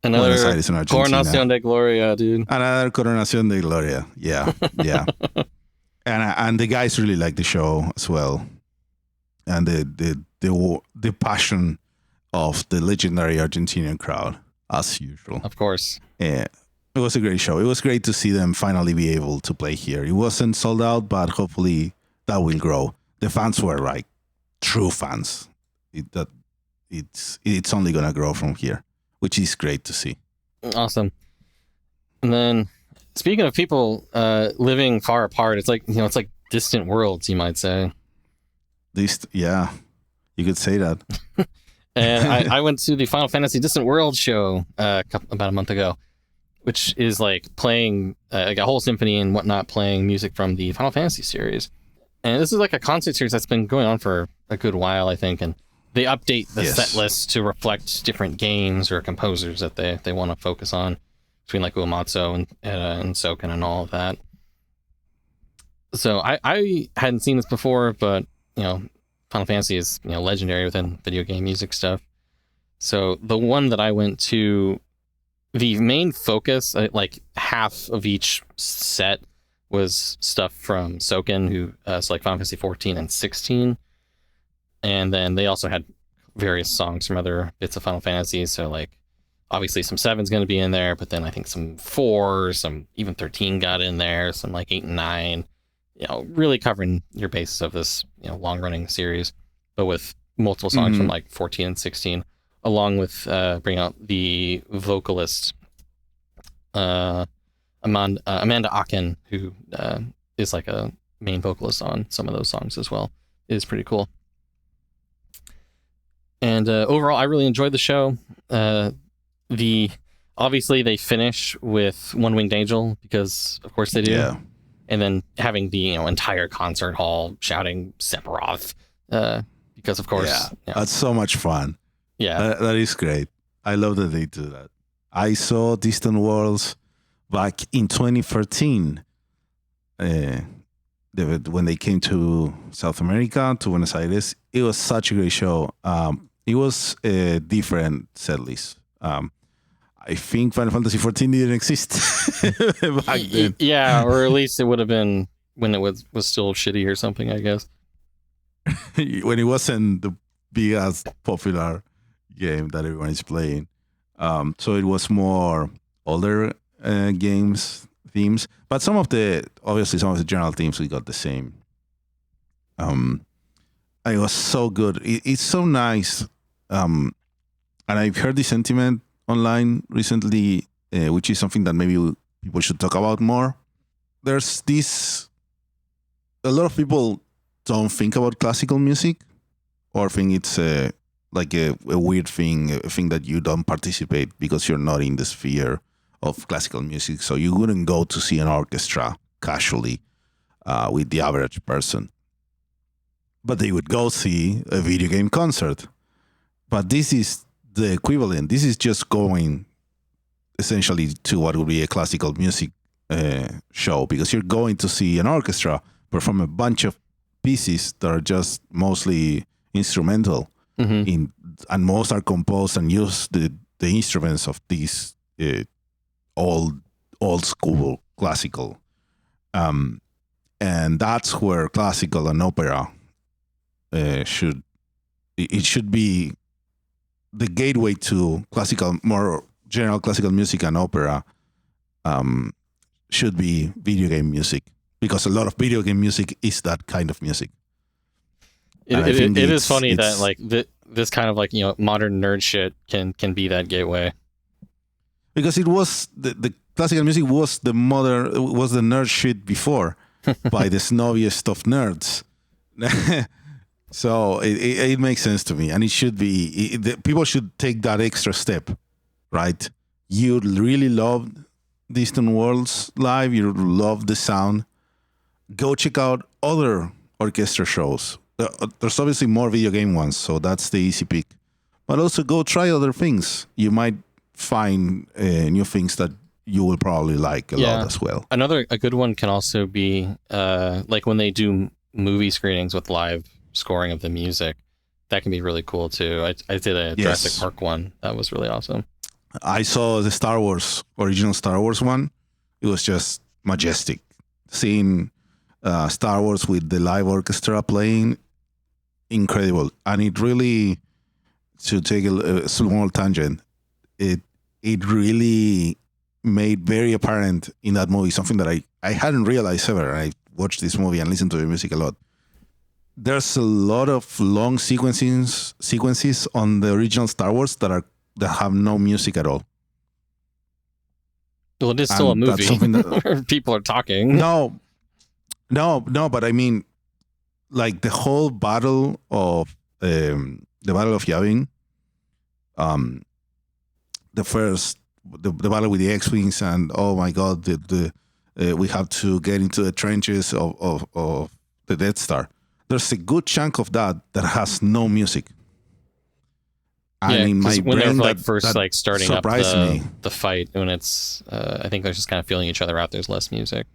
Another Buenos Aires and Argentina. Coronación de Gloria, dude. Another Coronación de Gloria. Yeah, yeah. and the guys really like the show as well. And the passion of the legendary Argentinian crowd, as usual. Of course. Yeah. It was a great show. It was great to see them finally be able to play here. It wasn't sold out, but hopefully that will grow. The fans were like true fans. It's only gonna grow from here, which is great to see. Awesome. And then, speaking of people living far apart, it's like it's like distant worlds, you might say. Yeah, you could say that. And I went to the Final Fantasy Distant World show about a month ago, which is like playing like a whole symphony and whatnot, playing music from the Final Fantasy series. And this is like a concert series that's been going on for a good while, I think. And they update the set list to reflect different games or composers that they want to focus on, between like Uematsu and Soken and all of that. So I hadn't seen this before, but Final Fantasy is legendary within video game music stuff. So the one that I went to, the main focus, like half of each set, was stuff from Soken, who so like Final Fantasy 14 and 16. And then they also had various songs from other bits of Final Fantasy. So like obviously some 7's going to be in there, but then I think some 4, some even 13 got in there, some like 8 and 9, really covering your basis of this long running series, but with multiple songs from like 14 and 16, along with bringing out the vocalist Amanda Aken, who is like a main vocalist on some of those songs as well. It is pretty cool. And overall, I really enjoyed the show. Obviously they finish with One Winged Angel, because of course they do. Yeah. And then having the entire concert hall shouting Sephiroth, because of course. Yeah, that's so much fun. Yeah, that is great. I love that they do that. I saw Distant Worlds back in 2013, when they came to South America, to Buenos Aires. It was such a great show. It was a different set list. I think Final Fantasy 14 didn't exist back then. Yeah, or at least it would have been when it was still shitty or something, I guess. When it wasn't the biggest popular game that everyone is playing. So it was more older games themes, but some of the general themes we got the same. It was so good. It's so nice. And I've heard the sentiment online recently, which is something that maybe people should talk about more. There's a lot of people don't think about classical music, or think it's like a weird thing, a thing that you don't participate because you're not in the sphere of classical music. So you wouldn't go to see an orchestra casually with the average person. But they would go see a video game concert. But this is the equivalent. This is just going essentially to what would be a classical music show, because you're going to see an orchestra perform a bunch of pieces that are just mostly instrumental, and most are composed and use the instruments of these old school classical, and that's where classical and opera should be the gateway to classical, more general classical music, and opera should be video game music, because a lot of video game music is that kind of music. It is funny that like this kind of like modern nerd shit can be that gateway, because it was the classical music was the nerd shit before by the snobbiest of nerds. So it makes sense to me, and it should be. People should take that extra step, right? You really love Distant Worlds live. You love the sound. Go check out other orchestra shows. There's obviously more video game ones, so that's the easy pick. But also go try other things. You might find new things that you will probably like a lot as well. A good one can also be like when they do movie screenings with live scoring of the music. That can be really cool too. I did a Jurassic Park one. That was really awesome. I saw the original Star Wars one. It was just majestic. Seeing Star Wars with the live orchestra playing, incredible. And it really, to take a small tangent, it really made very apparent in that movie something that I hadn't realized ever. I watched this movie and listened to the music a lot. There's a lot of long sequences on the original Star Wars that have no music at all. Well, it is still a movie. That's something that people are talking. No, but I mean, like the whole battle of the Battle of Yavin, the battle with the X-wings, and oh my God, we have to get into the trenches of the Death Star. There's a good chunk of that has no music. And in my when brain, they're first starting up me. The fight, when it's I think they're just kind of feeling each other out. There's less music.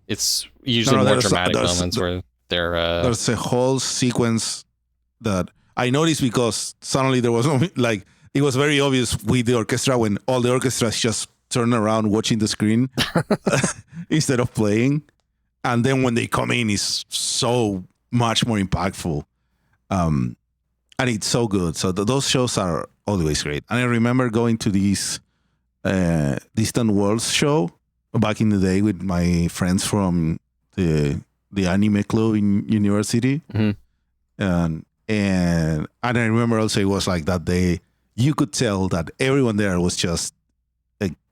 It's usually more dramatic moments where they're. There's a whole sequence that I noticed because suddenly there was no it was very obvious with the orchestra when all the orchestras just turn around watching the screen instead of playing, and then when they come in, it's so much more impactful. And it's so good. So those shows are always great. And I remember going to this Distant Worlds show back in the day with my friends from the anime club in university. Mm-hmm. And I remember also it was like that day, you could tell that everyone there was just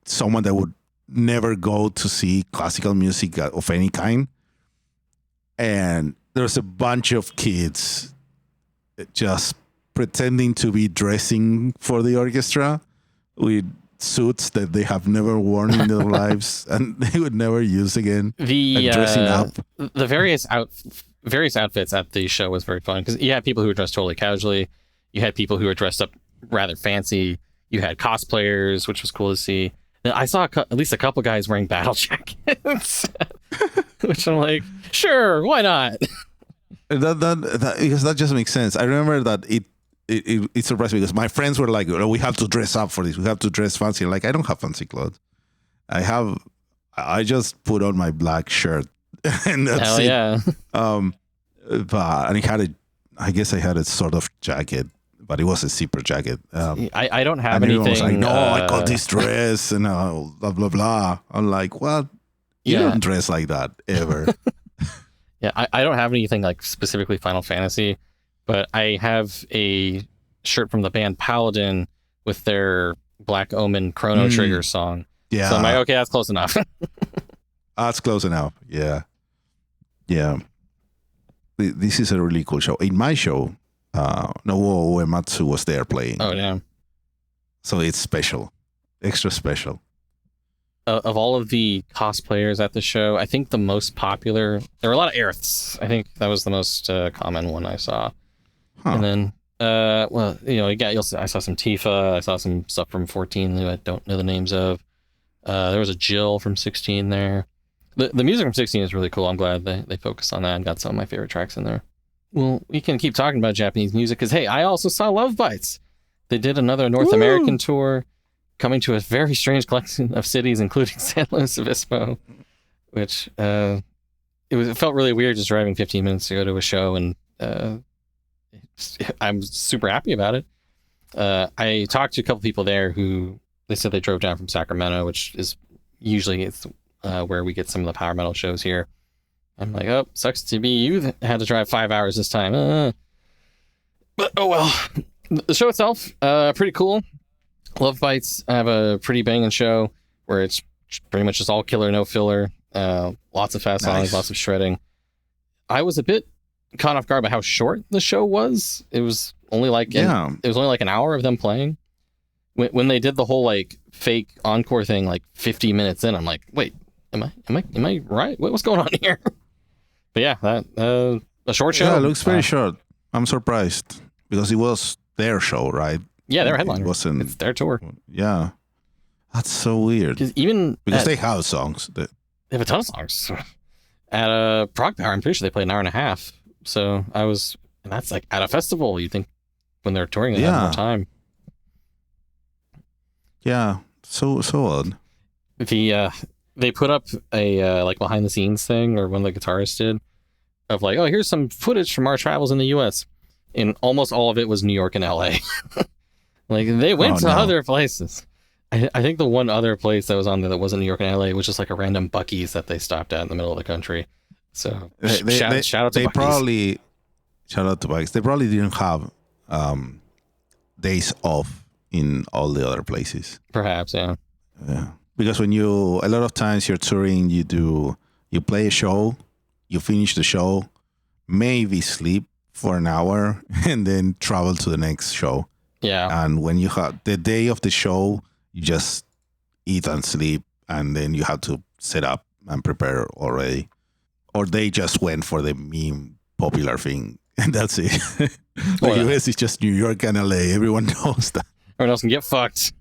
someone that would never go to see classical music of any kind. And there's a bunch of kids just pretending to be dressing for the orchestra with suits that they have never worn in their lives and they would never use again. Dressing up. The various outfits at the show was very fun because you had people who were dressed totally casually. You had people who were dressed up rather fancy. You had cosplayers, which was cool to see. And I saw at least a couple guys wearing battle jackets, which I'm like, sure, why not? That because that just makes sense. I remember that it surprised me because my friends were like, oh, we have to dress up for this. We have to dress fancy. Like, I don't have fancy clothes. I just put on my black shirt and that's Hell it. Yeah. And I guess I had a sort of jacket, but it was a zipper jacket. I don't have anything. Was like, no, I got this dress and blah, blah, blah. I'm like, well, you don't dress like that ever. Yeah, I don't have anything like specifically Final Fantasy, but I have a shirt from the band Paladin with their Black Omen Chrono Trigger song. Yeah. So I'm like, okay, that's close enough. That's close enough. Yeah. Yeah. This is a really cool show. In my show, Nobuo Uematsu was there playing. Oh, damn. So it's special. Extra special. Of all of the cosplayers at the show, I think the most popular, there were a lot of Aeriths. I think that was the most common one I saw. Huh. And then, I saw some Tifa. I saw some stuff from 14 who I don't know the names of. There was a Jill from 16 there. The music from 16 is really cool. I'm glad they focused on that and got some of my favorite tracks in there. Well, we can keep talking about Japanese music because, hey, I also saw Lovebites. They did another North American tour, coming to a very strange collection of cities, including San Luis Obispo, which it felt really weird just driving 15 minutes to go to a show, and I'm super happy about it. I talked to a couple people there who they said they drove down from Sacramento, which is usually where we get some of the power metal shows here. I'm like, oh, sucks to be you that had to drive 5 hours this time. But oh well. The show itself, pretty cool. Lovebites have a pretty banging show where it's pretty much just all killer, no filler. Lots of fast songs, lots of shredding. I was a bit caught off guard by how short the show was. It was only like an hour of them playing. When they did the whole like fake encore thing, like 50 minutes in, I'm like, wait, am I right? What's going on here? But yeah, that a short show. Yeah, it looks very short. I'm surprised because it was their show, right? Yeah, their headliner. It's their tour. Yeah. That's so weird. Because they have songs. They have a ton of songs. At Prog Power, I'm pretty sure they played an hour and a half. So and that's like at a festival. You think when they're touring, they have more time. Yeah, so odd. They put up a like behind the scenes thing, or one of the guitarists did, of like, oh, here's some footage from our travels in the U.S. And almost all of it was New York and L.A. Like they went to other places. I think the one other place that was on there that wasn't New York and LA was just like a random Buc-ee's that they stopped at in the middle of the country. So shout out to Buc-ee's. Shout out to Buc-ee's. They probably didn't have days off in all the other places. Perhaps, yeah. Yeah, because a lot of times you're touring, you play a show, you finish the show, maybe sleep for an hour, and then travel to the next show. Yeah. And when you have the day of the show, you just eat and sleep, and then you have to set up and prepare already. Or they just went for the meme popular thing, and that's it. The US is just New York and LA. Everyone knows that. Everyone else can get fucked.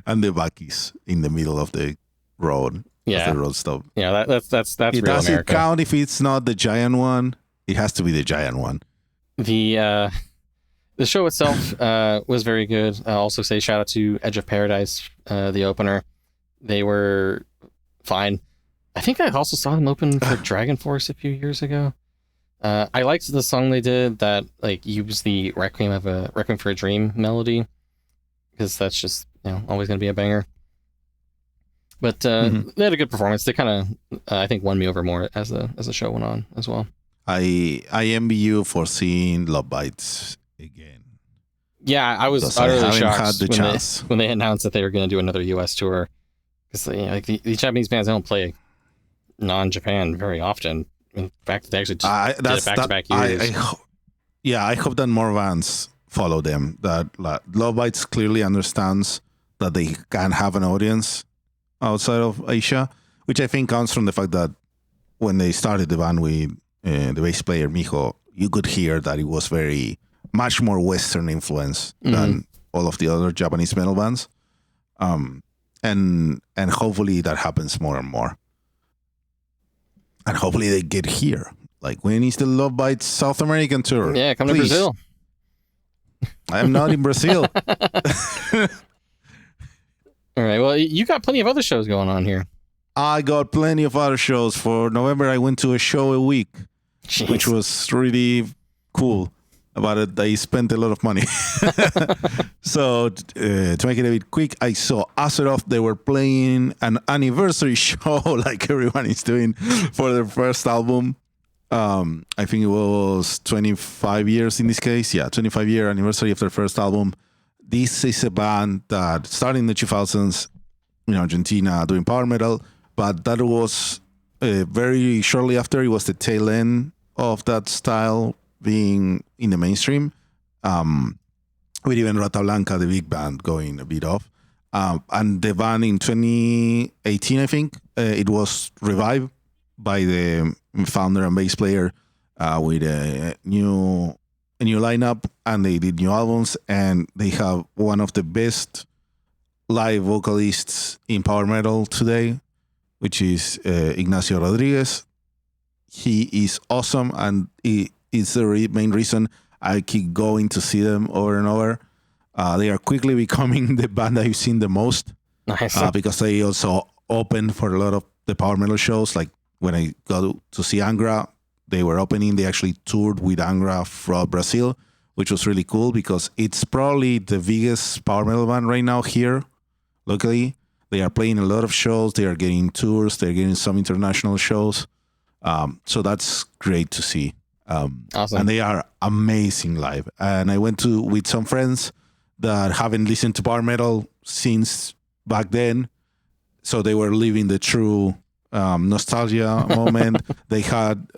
And the Buc-ee's in the middle of the road. Yeah. The road stop. Yeah, that's it real doesn't America. Count if it's not the giant one. It has to be the giant one. The show itself was very good. I'll also say shout out to Edge of Paradise, the opener. They were fine. I think I also saw them open for Dragon Force a few years ago. I liked the song they did that like used the Requiem for a Dream melody, because that's just always going to be a banger. But they had a good performance. They kind of I think won me over more as the show went on as well. I envy you for seeing Lovebites again. Yeah, I was utterly shocked when they announced that they were going to do another U.S. tour. Because like the Japanese bands, they don't play non-Japan very often. In fact, they actually just did it back-to-back years. I hope that more bands follow them. That Lovebites clearly understands that they can have an audience outside of Asia, which I think comes from the fact that when they started the band with the bass player Miho, you could hear that it was much more Western influence than all of the other Japanese metal bands. And hopefully that happens more and more. And hopefully they get here. Like, when is the Lovebites South American tour? Yeah, come to Brazil. I am not in Brazil. All right, well, you got plenty of other shows going on here. I got plenty of other shows. For November, I went to a show a week, which was really cool. About it, I spent a lot of money. So to make it a bit quick, I saw Azeroth. They were playing an anniversary show like everyone is doing for their first album. I think it was 25 years in this case. Yeah, 25-year anniversary of their first album. This is a band that started in the 2000s in Argentina doing power metal, but that was very shortly after. It was the tail end of that style being in the mainstream, with even Rata Blanca, the big band, going a bit off. And the band in 2018, I think, it was revived by the founder and bass player with a new lineup, and they did new albums, and they have one of the best live vocalists in power metal today, which is Ignacio Rodriguez. He is awesome, and it's the main reason I keep going to see them over and over. They are quickly becoming the band I've seen the most. Nice. Because they also opened for a lot of the power metal shows. Like when I got to see Angra, they were opening. They actually toured with Angra from Brazil, which was really cool because it's probably the biggest power metal band right now here locally. They are playing a lot of shows. They are getting tours. They're getting some international shows. So that's great to see. Awesome. And they are amazing live. And I went with some friends that haven't listened to power metal since back then. So they were living the true nostalgia moment. They had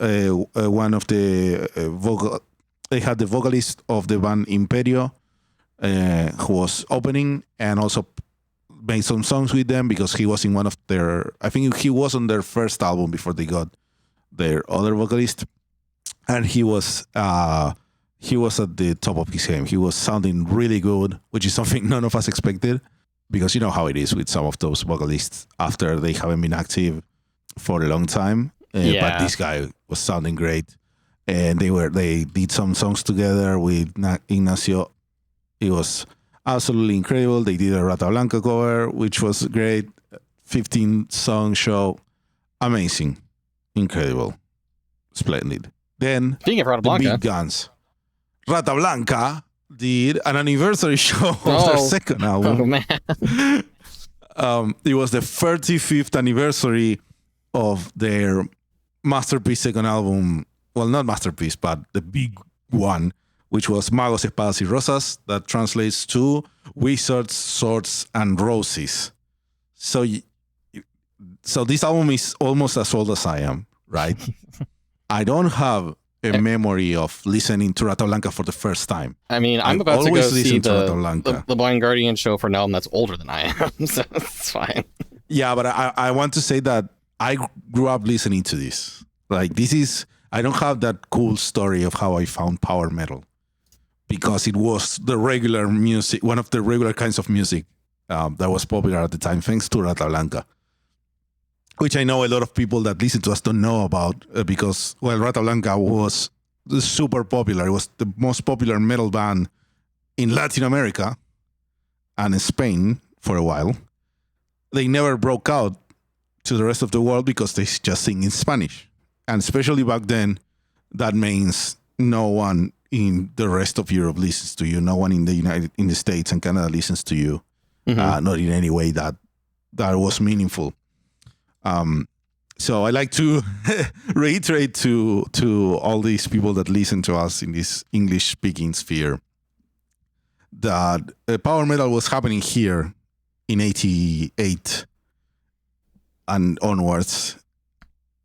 one of the they had the vocalist of the band Imperio, who was opening and also made some songs with them because he was in one of their, I think he was on their first album before they got their other vocalist. And he was at the top of his game. He was sounding really good, which is something none of us expected. because you know how it is with some of those vocalists after they haven't been active for a long time. But this guy was sounding great, and they did some songs together with Ignacio. It was absolutely incredible. They did a Rata Blanca cover, which was great. 15-song show, amazing, incredible, splendid. Then Speaking of Rata the Blanca, big guns. Rata Blanca did an anniversary show of their second album. oh man, It was the 35th anniversary of their masterpiece second album. Well, not masterpiece, but the big one, which was Magos, Espadas y Rosas, that translates to Wizards, Swords, and Roses. So this album is almost as old as I am, right? I don't have a memory of listening to Rata Blanca for the first time. I mean, I'm about to go always see listen to Rata Blanca. the Blind Guardian show for an album that's older than I am, so it's fine. Yeah, but I want to say that I grew up listening to this. Like, I don't have that cool story of how I found power metal, because it was the regular music, one of the regular kinds of music that was popular at the time, thanks to Rata Blanca, which I know a lot of people that listen to us don't know about, because, well, Rata Blanca was super popular. It was the most popular metal band in Latin America and in Spain for a while. They never broke out to the rest of the world because they just sing in Spanish. And especially back then, that means no one in the rest of Europe listens to you. No one in the States and Canada listens to you. Mm-hmm. Not in any way that was meaningful. So I like to reiterate to all these people that listen to us in this English-speaking sphere that power metal was happening here in 88 and onwards,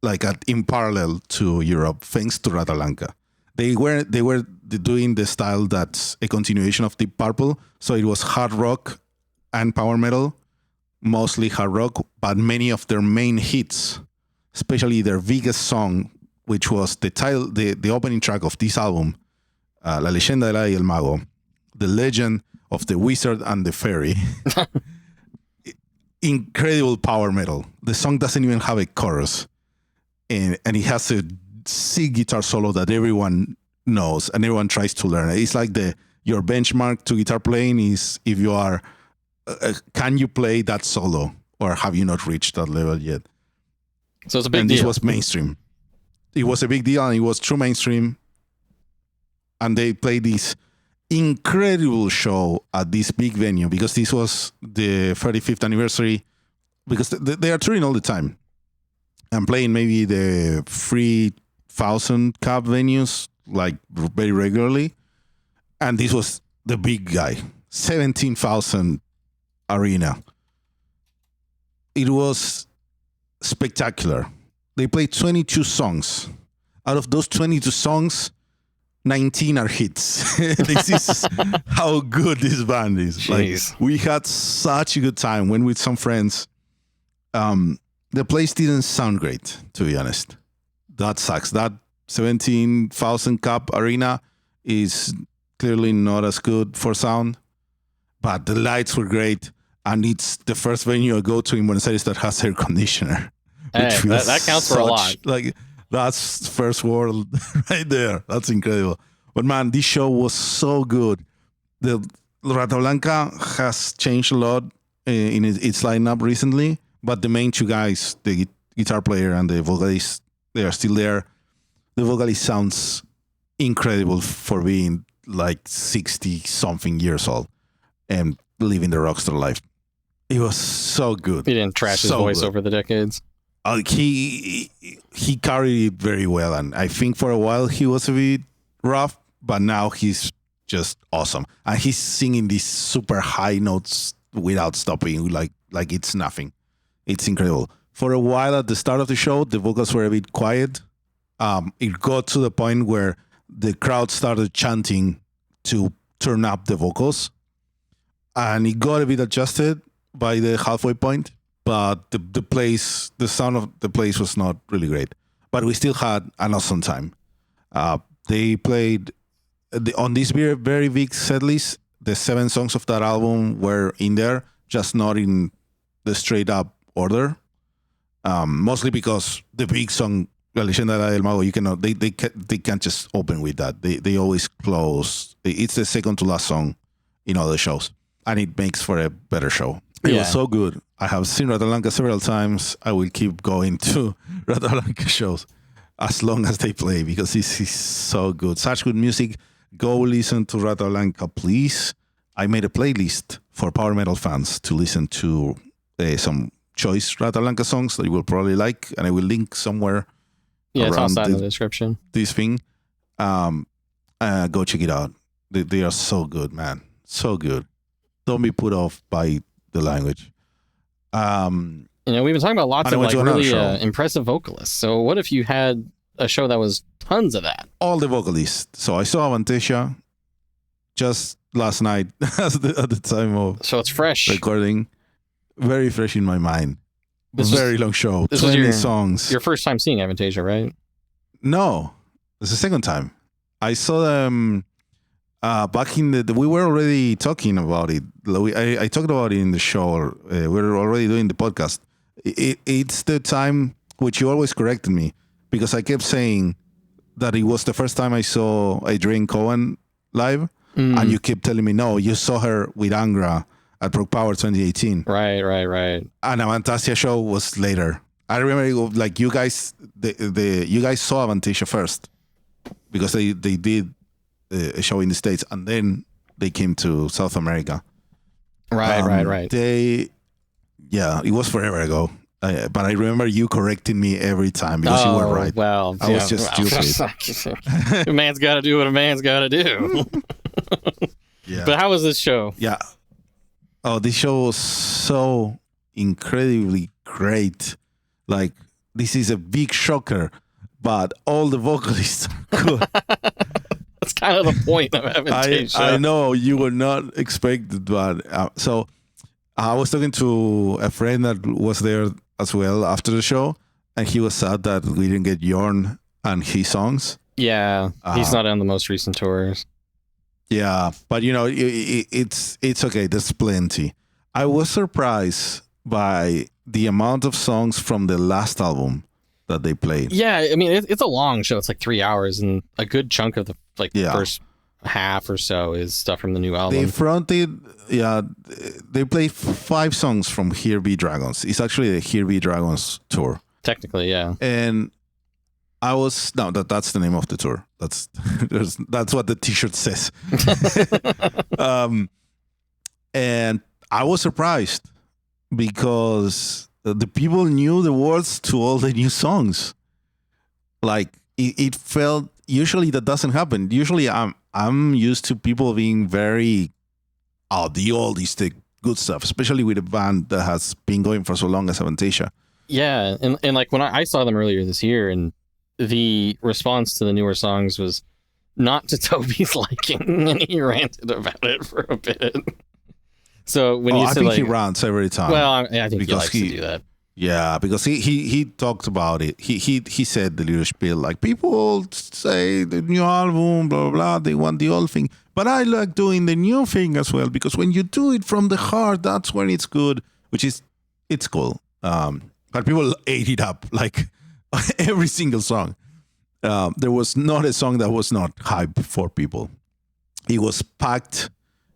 like in parallel to Europe, thanks to Rata Blanca. They were doing the style that's a continuation of Deep Purple, so it was hard rock and power metal, mostly hard rock, but many of their main hits, especially their biggest song, which was the opening track of this album, La Leyenda del Hada y el Mago, the legend of the wizard and the fairy. Incredible power metal. The song doesn't even have a chorus, and it has a sick guitar solo that everyone knows and everyone tries to learn. It's like your benchmark to guitar playing is if you are can you play that solo, or have you not reached that level yet? So it's a big and deal. This was mainstream. It was a big deal, and it was true mainstream. And they played this incredible show at this big venue, because this was the 35th anniversary, because they are touring all the time and playing maybe the 3,000 cap venues like very regularly. And this was the big guy, 17,000 arena. It was spectacular. They played 22 songs. Out of those 22 songs, 19 are hits. This is how good this band is. Jeez. Like, we had such a good time. Went with some friends. The place didn't sound great, to be honest. That sucks. That 17,000 cap arena is clearly not as good for sound, but the lights were great. And it's the first venue I go to in Buenos Aires that has air conditioner. Hey, that counts for a lot. Like, that's first world right there. That's incredible. But man, this show was so good. The Rata Blanca has changed a lot in its lineup recently, but the main two guys, the guitar player and the vocalist, they are still there. The vocalist sounds incredible for being like 60-something years old and living the rockstar life. It was so good. He didn't trash his voice over the decades. He carried it very well, and I think for a while he was a bit rough, but now he's just awesome. And he's singing these super high notes without stopping, like it's nothing. It's incredible. For a while at the start of the show, the vocals were a bit quiet. It got to the point where the crowd started chanting to turn up the vocals, and it got a bit adjusted by the halfway point. But the sound of the place was not really great. But we still had an awesome time. They played on this very, very big set list. The 7 songs of that album were in there. just not in the straight up order. Mostly because the big song La Leyenda del Mago, you cannot, they can't just open with that. They always close. It's the second to last song in all the shows, and it makes for a better show. It was so good. I have seen Rata Blanca several times. I will keep going to Rata Blanca shows as long as they play, because this is so good. Such good music. Go listen to Rata Blanca, please. I made a playlist for power metal fans to listen to some choice Rata Blanca songs that you will probably like, and I will link somewhere. Yeah, it's also in the description. This thing. Go check it out. They are so good, man. So good. Don't be put off by the language. We've been talking about lots of like really impressive vocalists. So what if you had a show that was tons of that? All the vocalists. So I saw Avantasia just last night at the time of so it's fresh recording. Very fresh in my mind. Very long show. 20 songs. Your first time seeing Avantasia, right? No, it's the second time. I saw them back in we were already talking about it. I talked about it in the show. We were already doing the podcast. It's the time which you always corrected me, because I kept saying that it was the first time I saw Adrienne Cohen live, and you kept telling me, no, you saw her with Angra at Rock Power 2018. Right. And Avantasia show was later. I remember like you guys saw Avantasia first, because they did a show in the States, and then they came to South America. Right. It was forever ago. But I remember you correcting me every time, because you were right. Well, I was just stupid. A man's got to do what a man's got to do. Yeah. But how was this show? Yeah. Oh, this show was so incredibly great. Like, this is a big shocker, but all the vocalists are good. That's kind of the point of Avantasia. I know you were not expected, but so I was talking to a friend that was there as well after the show, and he was sad that we didn't get Jorn and his songs. Yeah, he's not on the most recent tours. Yeah, but it's okay. There's plenty. I was surprised by the amount of songs from the last album that they played. Yeah, I mean, it's a long show. It's like 3 hours, and a good chunk of the first half or so is stuff from the new album. They played 5 songs from Here Be Dragons. It's actually the Here Be Dragons tour. Technically, yeah. And that's the name of the tour. That's what the t-shirt says. And I was surprised, because the people knew the words to all the new songs. Like it felt, usually that doesn't happen. Usually I'm used to people being very the oldies, the good stuff, especially with a band that has been going for so long as Avantasia. Yeah, and like when I saw them earlier this year, and the response to the newer songs was not to Toby's liking, and he ranted about it for a bit. So when you said, I think he rants every time. Well, I think he likes to do that. Yeah, because he talked about it. He said the little spiel, like, people say the new album, blah, blah, blah, they want the old thing. But I like doing the new thing as well, because when you do it from the heart, that's when it's good, it's cool. But people ate it up, like every single song. There was not a song that was not hype for people. It was packed.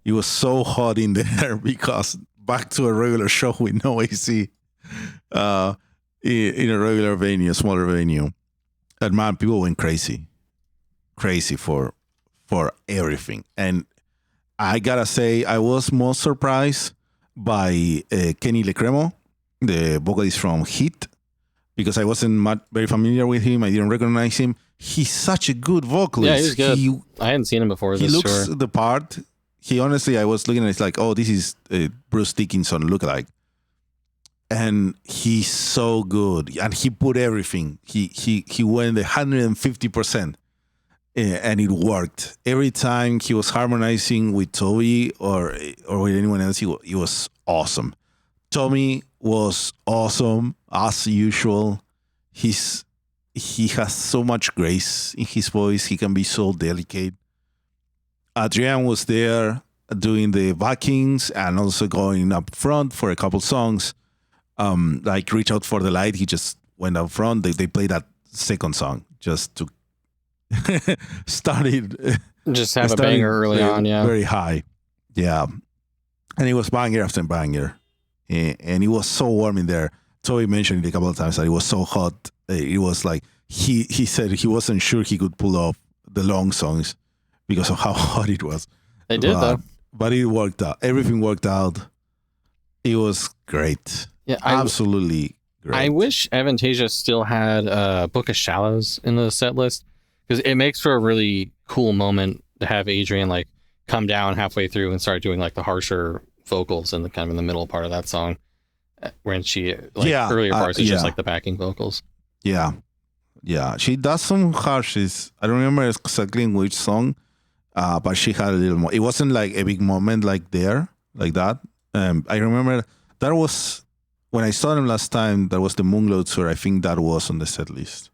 It was so hot in there, because back to a regular show with no AC. In a regular venue, a smaller venue, and man, people went crazy for everything. And I gotta say, I was most surprised by Kenny Lecremo, the vocalist from Hit, because I wasn't very familiar with him. I didn't recognize him. He's such a good vocalist. Yeah, he's good. I hadn't seen him before. He looks the part. He honestly, I was looking at it, it's like, oh, this is Bruce Dickinson lookalike. And he's so good, and he put everything. He went 150%, and it worked every time. He was harmonizing with Toby or with anyone else. He was awesome. Tommy was awesome as usual. He has so much grace in his voice. He can be so delicate. Adrian was there. doing the backings and also going up front for a couple songs. Like Reach Out for the Light, he just went up front. They played that second song just to start it. Just have a banger early on, yeah. Very high. Yeah. And it was banger after banger. And it was so warm in there. Toby mentioned it a couple of times that it was so hot. It was like he said he wasn't sure he could pull off the long songs because of how hot it was. They did, though. But it worked out. Everything worked out. It was great. Yeah, absolutely great. I wish Avantasia still had Book of Shallows in the set list, because it makes for a really cool moment to have Adrian like come down halfway through and start doing like the harsher vocals in the kind of in the middle part of that song, when she earlier parts is just like the backing vocals. Yeah, she does some harshes. I don't remember exactly in which song, but she had a little more. It wasn't like a big moment like that. I remember that was when I saw them last time. That was the Moonglow tour. I think that was on the set list.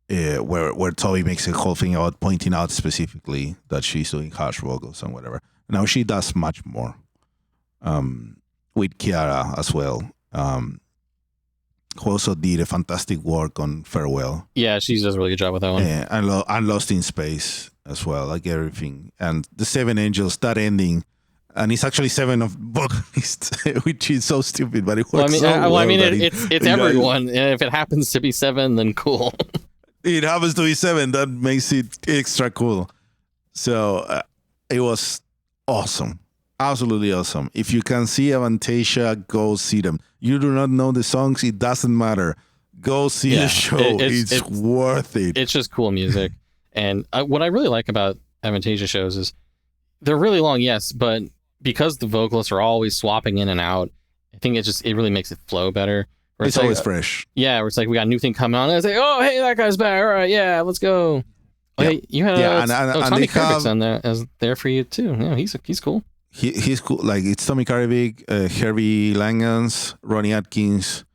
Where Toby makes a whole thing about pointing out specifically that she's doing harsh vocals and whatever. Now she does much more with Kiara as well, who also did a fantastic work on Farewell. Yeah, she does a really good job with that one. And Lost in Space as well, like everything. And the Seven Angels, that ending, and it's actually 7 of vocalists, which is so stupid, but it works it's everyone. And if it happens to be 7, then cool. It happens to be 7. That makes it extra cool. So it was awesome. Absolutely awesome. If you can see Avantasia, go see them. You do not know the songs, it doesn't matter. Go see the show. It's worth it. It's just cool music. And what I really like about Avantasia shows is they're really long, yes, but because the vocalists are always swapping in and out, I think it really makes it flow better. It's always fresh. Yeah, where it's like we got a new thing coming on. And it's like, oh, hey, that guy's back. All right, yeah, let's go. Yeah. Hey, you had Tommy Karvik's on there as there for you too. Yeah, he's cool. He's cool. Like it's Tommy Karvik, Herbie Langans, Ronnie Atkins,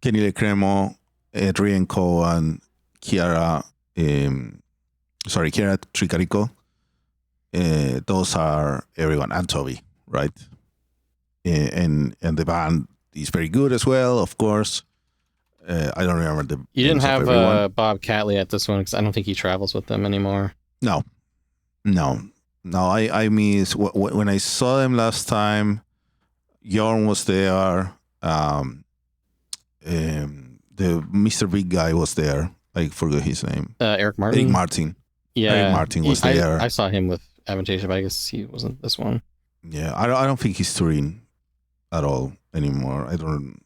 Kenny Lecremo, Adrian Cohen, Kiara Tricarico. Those are everyone, and Toby, right? And the band is very good as well, of course. I don't remember the. You didn't have Bob Catley at this one because I don't think he travels with them anymore. No. I miss when I saw them last time. Jorn was there. The Mr. Big guy was there. I forgot his name. Eric Martin. Yeah, Eric Martin was there. I saw him with Avantasia, but I guess he wasn't this one. Yeah, I don't think he's touring at all anymore. I don't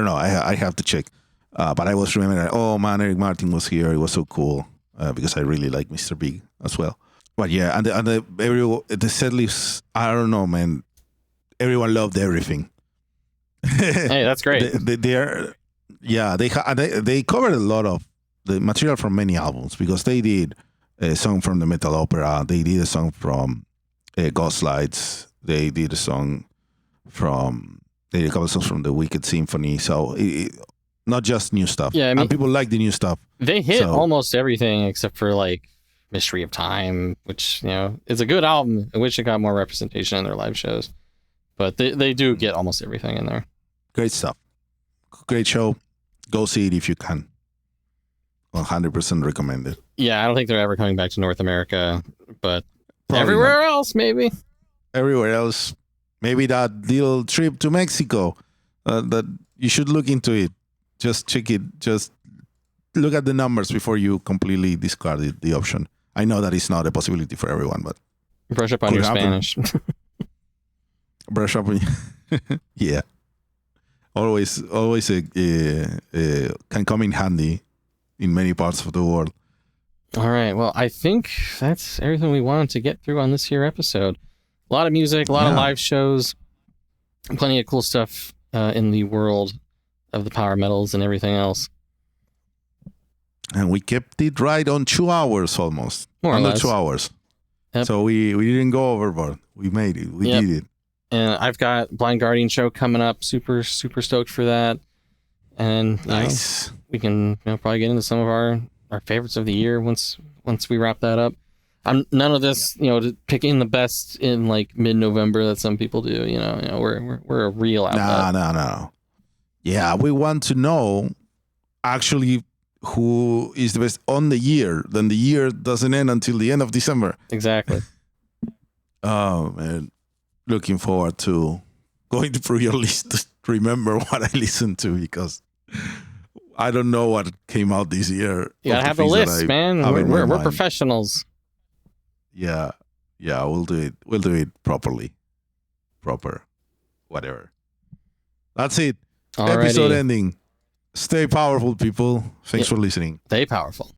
know. I have to check. But I was remembering, oh man, Eric Martin was here. It was so cool because I really like Mr. Big as well. But yeah, and the set list, I don't know, man. Everyone loved everything. Hey, that's great. They covered a lot of the material from many albums because they did a song from the Metal Opera. They did a song from Ghost Lights. They did a song they did a couple of songs from the Wicked Symphony. So not just new stuff. Yeah, I mean, and people like the new stuff. They hit almost everything except for like Mystery of Time, which is a good album. I wish it got more representation in their live shows, but they do get almost everything in there. Great stuff. Great show. Go see it if you can. 100% recommended. Yeah, I don't think they're ever coming back to North America, but probably everywhere else, maybe. Everywhere else. Maybe that little trip to Mexico. That you should look into it. Just check it. Just look at the numbers before you completely discard the option. I know that it's not a possibility for everyone, but brush up on your Spanish. Brush up on yeah. Always can come in handy in many parts of the world. All right. Well, I think that's everything we wanted to get through on this here episode. A lot of music, a lot of live shows, plenty of cool stuff in the world of the power metals and everything else. And we kept it right on 2 hours almost. More or less. Under 2 hours. Yep. So we didn't go overboard. We made it. We did it. And I've got Blind Guardian show coming up. Super, super stoked for that. And nice. We can probably get into some of our favorites of the year once we wrap that up. None of this, picking the best in like mid-November that some people do. We're a real outlet. No. Yeah, we want to know actually who is the best on the year. Then the year doesn't end until the end of December. Exactly. Oh man, looking forward to going through your list to remember what I listened to, because I don't know what came out this year. You gotta have a list, man. We're professionals. Yeah, we'll do it. We'll do it properly. Whatever. That's it. Alrighty. Episode ending. Stay powerful, people. Thanks for listening. Stay powerful.